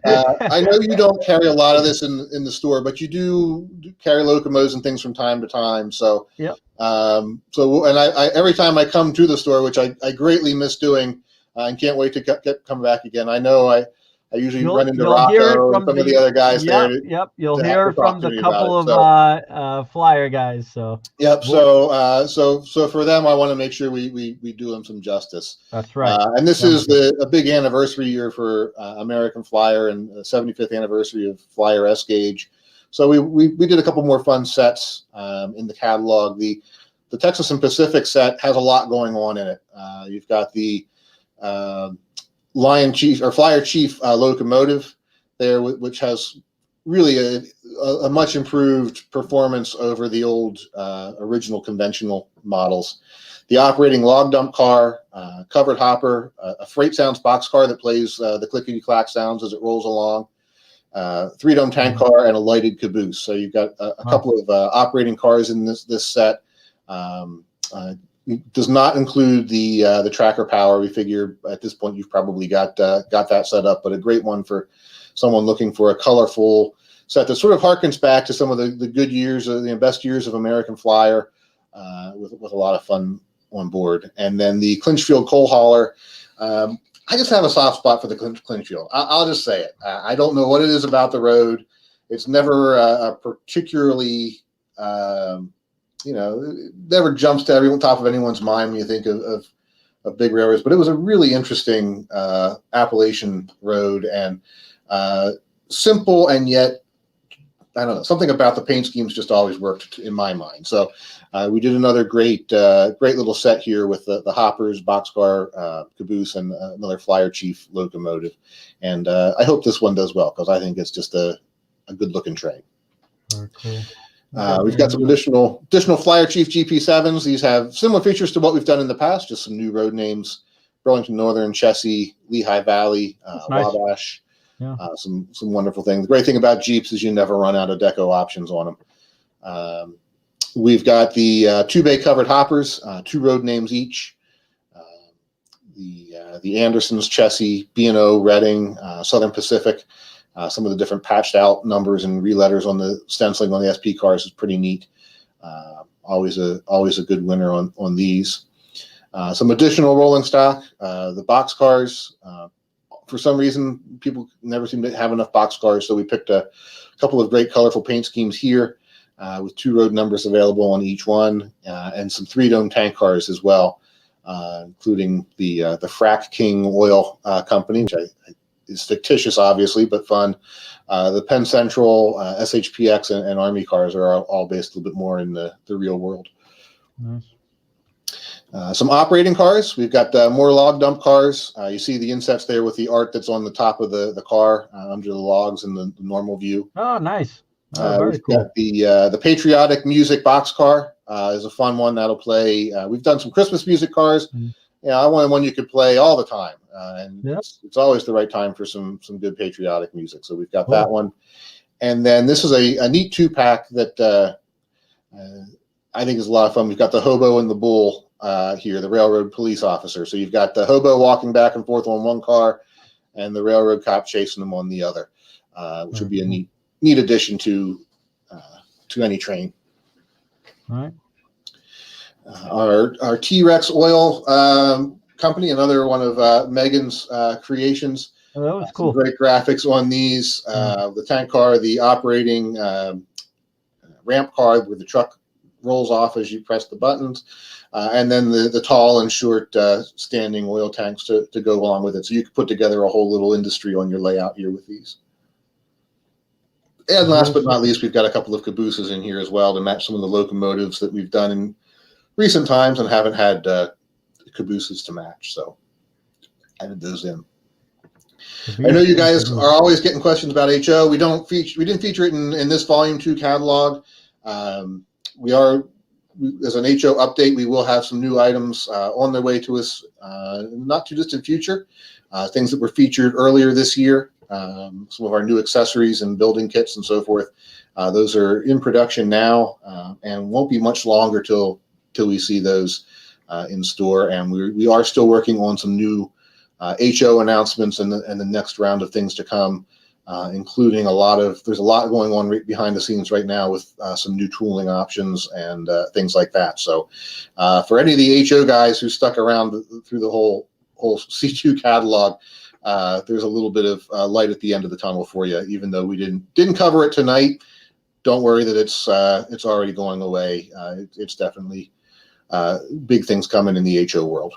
I know you don't carry a lot of this in the store, but you do carry locomotives and things from time to time. So, yep. And I every time I come to the store, which I greatly miss doing, and can't wait to come back again. I know I usually run into Rocco and some of the other guys there. Yep, you'll hear from the couple of flyer guys. So yep. So for them, I want to make sure we do them some justice. That's right. And this is a big anniversary year for American Flyer, and the 75th anniversary of Flyer S Gauge. So we did a couple more fun sets in the catalog. The Texas and Pacific set has a lot going on in it. You've got the LionChief or Flyer Chief locomotive there, which has really a much improved performance over the old original conventional models. The operating log dump car, covered hopper, a freight sounds boxcar that plays the clickety clack sounds as it rolls along, 3-dome tank car, and a lighted caboose. So you've got a couple of operating cars in this set. It does not include the tracker power. We figure at this point you've probably got that set up, but a great one for someone looking for a colorful set that sort of harkens back to some of the good years, the best years of American Flyer, with a lot of fun on board. And then the Clinchfield coal hauler. I just have a soft spot for the Clinchfield. I'll just say it. I don't know what it is about the road. It's never a particularly it never jumps to top of anyone's mind when you think of big railroads, but it was a really interesting Appalachian road, and simple, and yet, I don't know, something about the paint schemes just always worked in my mind. So we did another great little set here with the hoppers, boxcar, caboose, and another Flyer Chief locomotive. And I hope this one does well, because I think it's just a good looking train. Very cool. We've got some additional Flyer Chief GP7s. These have similar features to what we've done in the past, just some new road names: Burlington Northern, Chessie, Lehigh Valley, Wabash. Yeah. Some wonderful things. The great thing about Jeeps is you never run out of deco options on them. We've got the 2-bay covered hoppers, 2 road names each. The Andersons, Chessie, B&O, Reading, Southern Pacific. Some of the different patched out numbers and reletters on the stenciling on the SP cars is pretty neat. Always a good winner on these. Some additional rolling stock, the box cars. For some reason, people never seem to have enough box cars, so we picked a couple of great colorful paint schemes here, with 2 road numbers available on each one, and some 3-dome tank cars as well, including the Frack King Oil Company, which is fictitious, obviously, but fun. The Penn Central, SHPX, and Army cars are all based a little bit more in the real world. Nice. Some operating cars. We've got more log dump cars. You see the insets there with the art that's on the top of the car under the logs in the normal view. Oh, nice. Very cool. Got the Patriotic Music boxcar is a fun one that'll play. We've done some Christmas music cars. I wanted one you could play all the time, and it's always the right time for some good patriotic music. So we've got that one, and then this is a neat 2-pack that I think is a lot of fun. We've got the Hobo and the Bull here, the railroad police officer. So you've got the Hobo walking back and forth on one car, and the railroad cop chasing them on the other, which would be a neat addition to any train. All right. Our T-Rex oil company, another one of Megan's creations. Oh, that was cool. Great graphics on these. The tank car, the operating ramp car where the truck rolls off as you press the buttons, and then the tall and short standing oil tanks to go along with it. So you could put together a whole little industry on your layout here with these. And last but not least, we've got a couple of cabooses in here as well to match some of the locomotives that we've done in recent times and haven't had cabooses to match. So added those in. I know you guys are always getting questions about HO. We didn't feature it in this volume 2 catalog. We are as an HO update, we will have some new items on their way to us not too distant future. Things that were featured earlier this year, some of our new accessories and building kits and so forth. Those are in production now, and won't be much longer till we see those in store. And we are still working on some new HO announcements and the next round of things to come, including there's a lot going on behind the scenes right now with some new tooling options and things like that. So for any of the HO guys who stuck around through the whole C2 catalog, there's a little bit of light at the end of the tunnel for you, even though we didn't cover it tonight. Don't worry that it's already going away. It's definitely big things coming in the HO world.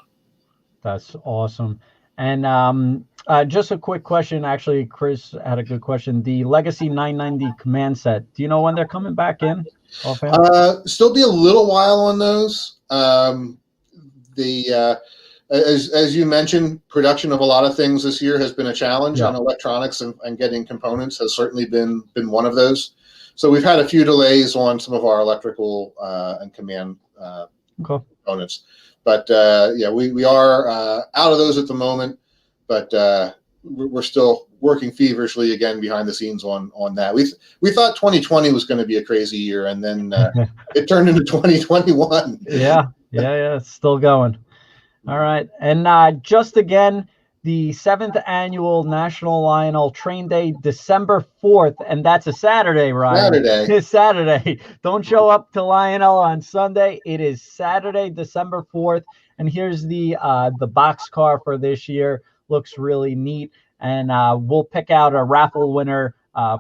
That's awesome. And just a quick question. Actually, Chris had a good question. The Legacy 990 command set, do you know when they're coming back in? Still be a little while on those. As you mentioned, production of a lot of things this year has been a challenge on electronics, and getting components has certainly been one of those. So we've had a few delays on some of our electrical and command components. But we are out of those at the moment, but we're still working feverishly again behind the scenes on that. We thought 2020 was going to be a crazy year, and then it turned into 2021. Yeah, it's still going. All right, and just again, the 7th annual National Lionel Train Day, December 4th, and that's a Saturday, Ryan. It's Saturday. Don't show up to Lionel on Sunday. It is Saturday, December 4th, and here's the boxcar for this year. Looks really neat, and we'll pick out a raffle winner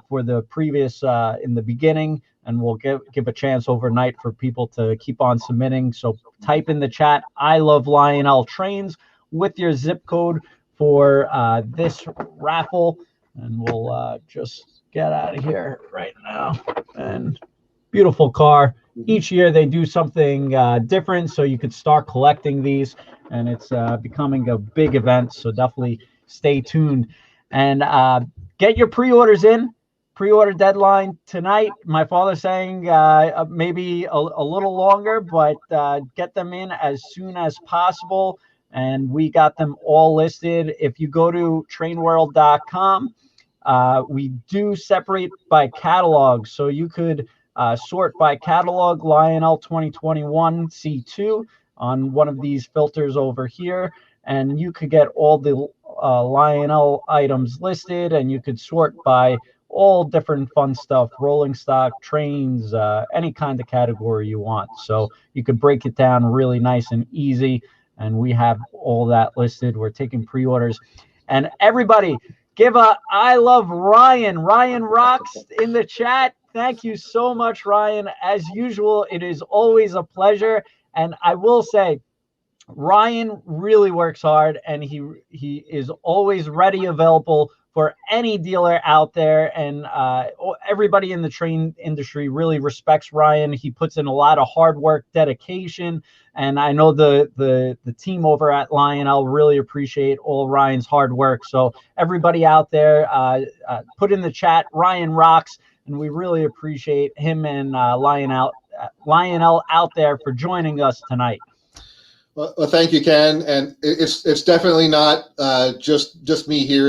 for the previous in the beginning, and we'll give a chance overnight for people to keep on submitting. So type in the chat, I love Lionel Trains, with your zip code for this raffle, and we'll just get out of here right now. And beautiful car. Each year they do something different, so you could start collecting these, and it's becoming a big event, so definitely stay tuned. And get your pre-orders in. Pre-order deadline tonight. My father's saying maybe a little longer, but get them in as soon as possible. And we got them all listed. If you go to trainworld.com, we do separate by catalog. So you could sort by catalog Lionel 2021 C2 on one of these filters over here. And you could get all the Lionel items listed, and you could sort by all different fun stuff, rolling stock, trains, any kind of category you want. So you could break it down really nice and easy. And we have all that listed. We're taking pre-orders. And everybody, give a I love Ryan. Ryan rocks in the chat. Thank you so much, Ryan. As usual, it is always a pleasure. And I will say, Ryan really works hard, and he is always ready, available for any dealer out there. And everybody in the train industry really respects Ryan. He puts in a lot of hard work, dedication. And I know the team over at Lionel really appreciate all Ryan's hard work. So everybody out there, put in the chat, Ryan rocks. And we really appreciate him and Lionel out there for joining us tonight. Well, thank you, Ken. And it's definitely not just me here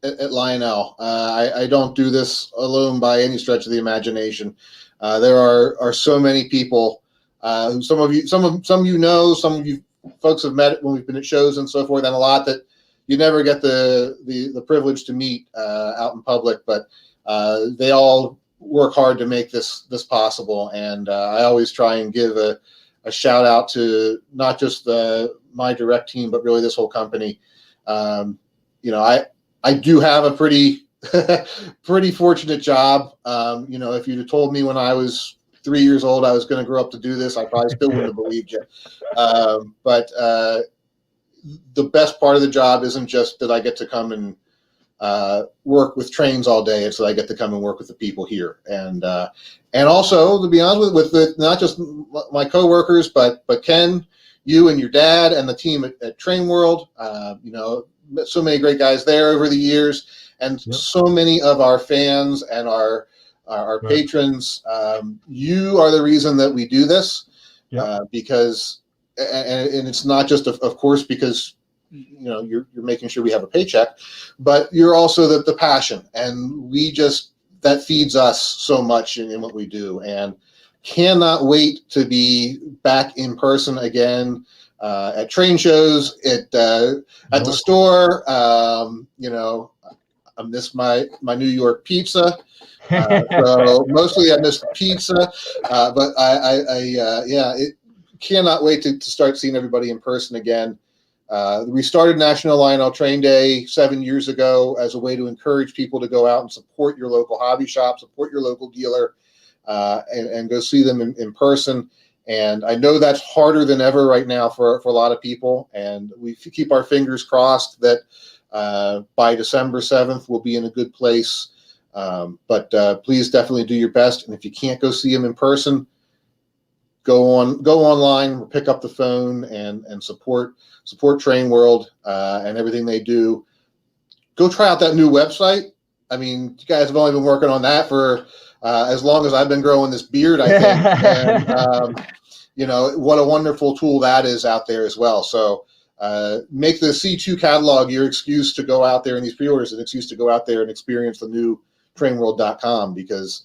at Lionel. I don't do this alone by any stretch of the imagination. There are so many people. Some of you know, some of you folks have met when we've been at shows and so forth, and a lot that you never get the privilege to meet out in public. But they all work hard to make this possible, and I always try and give a shout out to not just my direct team, but really this whole company. I do have a pretty fortunate job. If you'd have told me when I was 3 years old I was going to grow up to do this, I probably still wouldn't have believed you. But the best part of the job isn't just that I get to come and work with trains all day. It's that I get to come and work with the people here. And also, to be honest with not just my coworkers, but Ken, you and your dad and the team at Train World, so many great guys there over the years, and so many of our fans and our patrons. You are the reason that we do this. because and it's not just of course because you're making sure we have a paycheck, but you're also the passion, and that feeds us so much in what we do, and cannot wait to be back in person again at train shows, at the store. I miss my New York pizza. So mostly I miss the pizza, but it cannot wait to start seeing everybody in person again. We started National Lionel Train Day 7 years ago as a way to encourage people to go out and support your local hobby shop, support your local dealer, and go see them in person. And I know that's harder than ever right now for a lot of people. And we keep our fingers crossed that by December 7th, we'll be in a good place. But please definitely do your best. And if you can't go see them in person, go online or pick up the phone and support Train World and everything they do. Go try out that new website. I mean, you guys have only been working on that for as long as I've been growing this beard, I think. And, what a wonderful tool that is out there as well. So make the C2 catalog your excuse to go out there in these pre-orders, an excuse to go out there and experience the new trainworld.com, because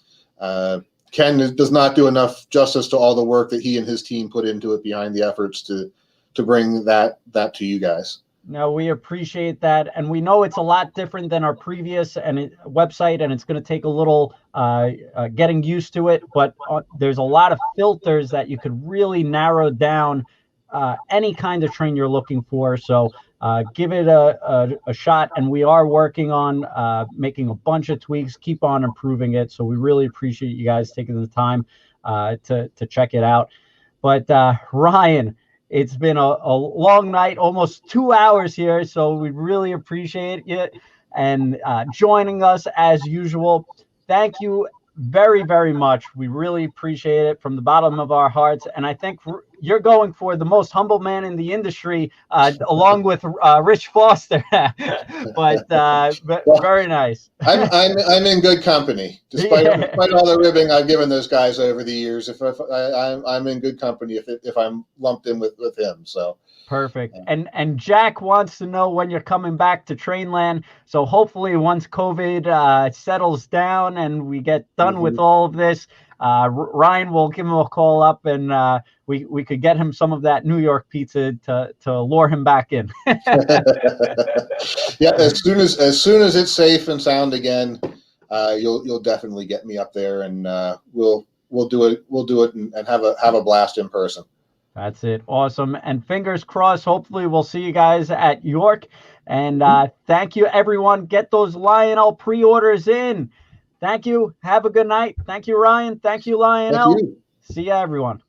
Ken does not do enough justice to all the work that he and his team put into it behind the efforts to bring that to you guys. No, we appreciate that, and we know it's a lot different than our previous website, and it's going to take a little getting used to it. But there's a lot of filters that you could really narrow down any kind of train you're looking for. So give it a shot, and we are working on making a bunch of tweaks, keep on improving it. So we really appreciate you guys taking the time to check it out. But Ryan, it's been a long night, almost 2 hours here, so we really appreciate it and joining us as usual. Thank you very, very much. We really appreciate it from the bottom of our hearts, and I think you're going for the most humble man in the industry, along with Rich Foster. but very nice. I'm in good company, despite all the ribbing I've given those guys over the years. If I'm in good company if I'm lumped in with him. So perfect. And Jack wants to know when you're coming back to Trainland. So hopefully once COVID settles down and we get done with all of this, Ryan will give him a call up, and we could get him some of that New York pizza to lure him back in. Yeah, as soon as it's safe and sound again, you'll definitely get me up there, and we'll do it and have a blast in person. That's it. Awesome. And fingers crossed, hopefully we'll see you guys at York. And thank you, everyone. Get those Lionel pre-orders in. Thank you. Have a good night. Thank you, Ryan. Thank you, Lionel. Thank you. See ya, everyone.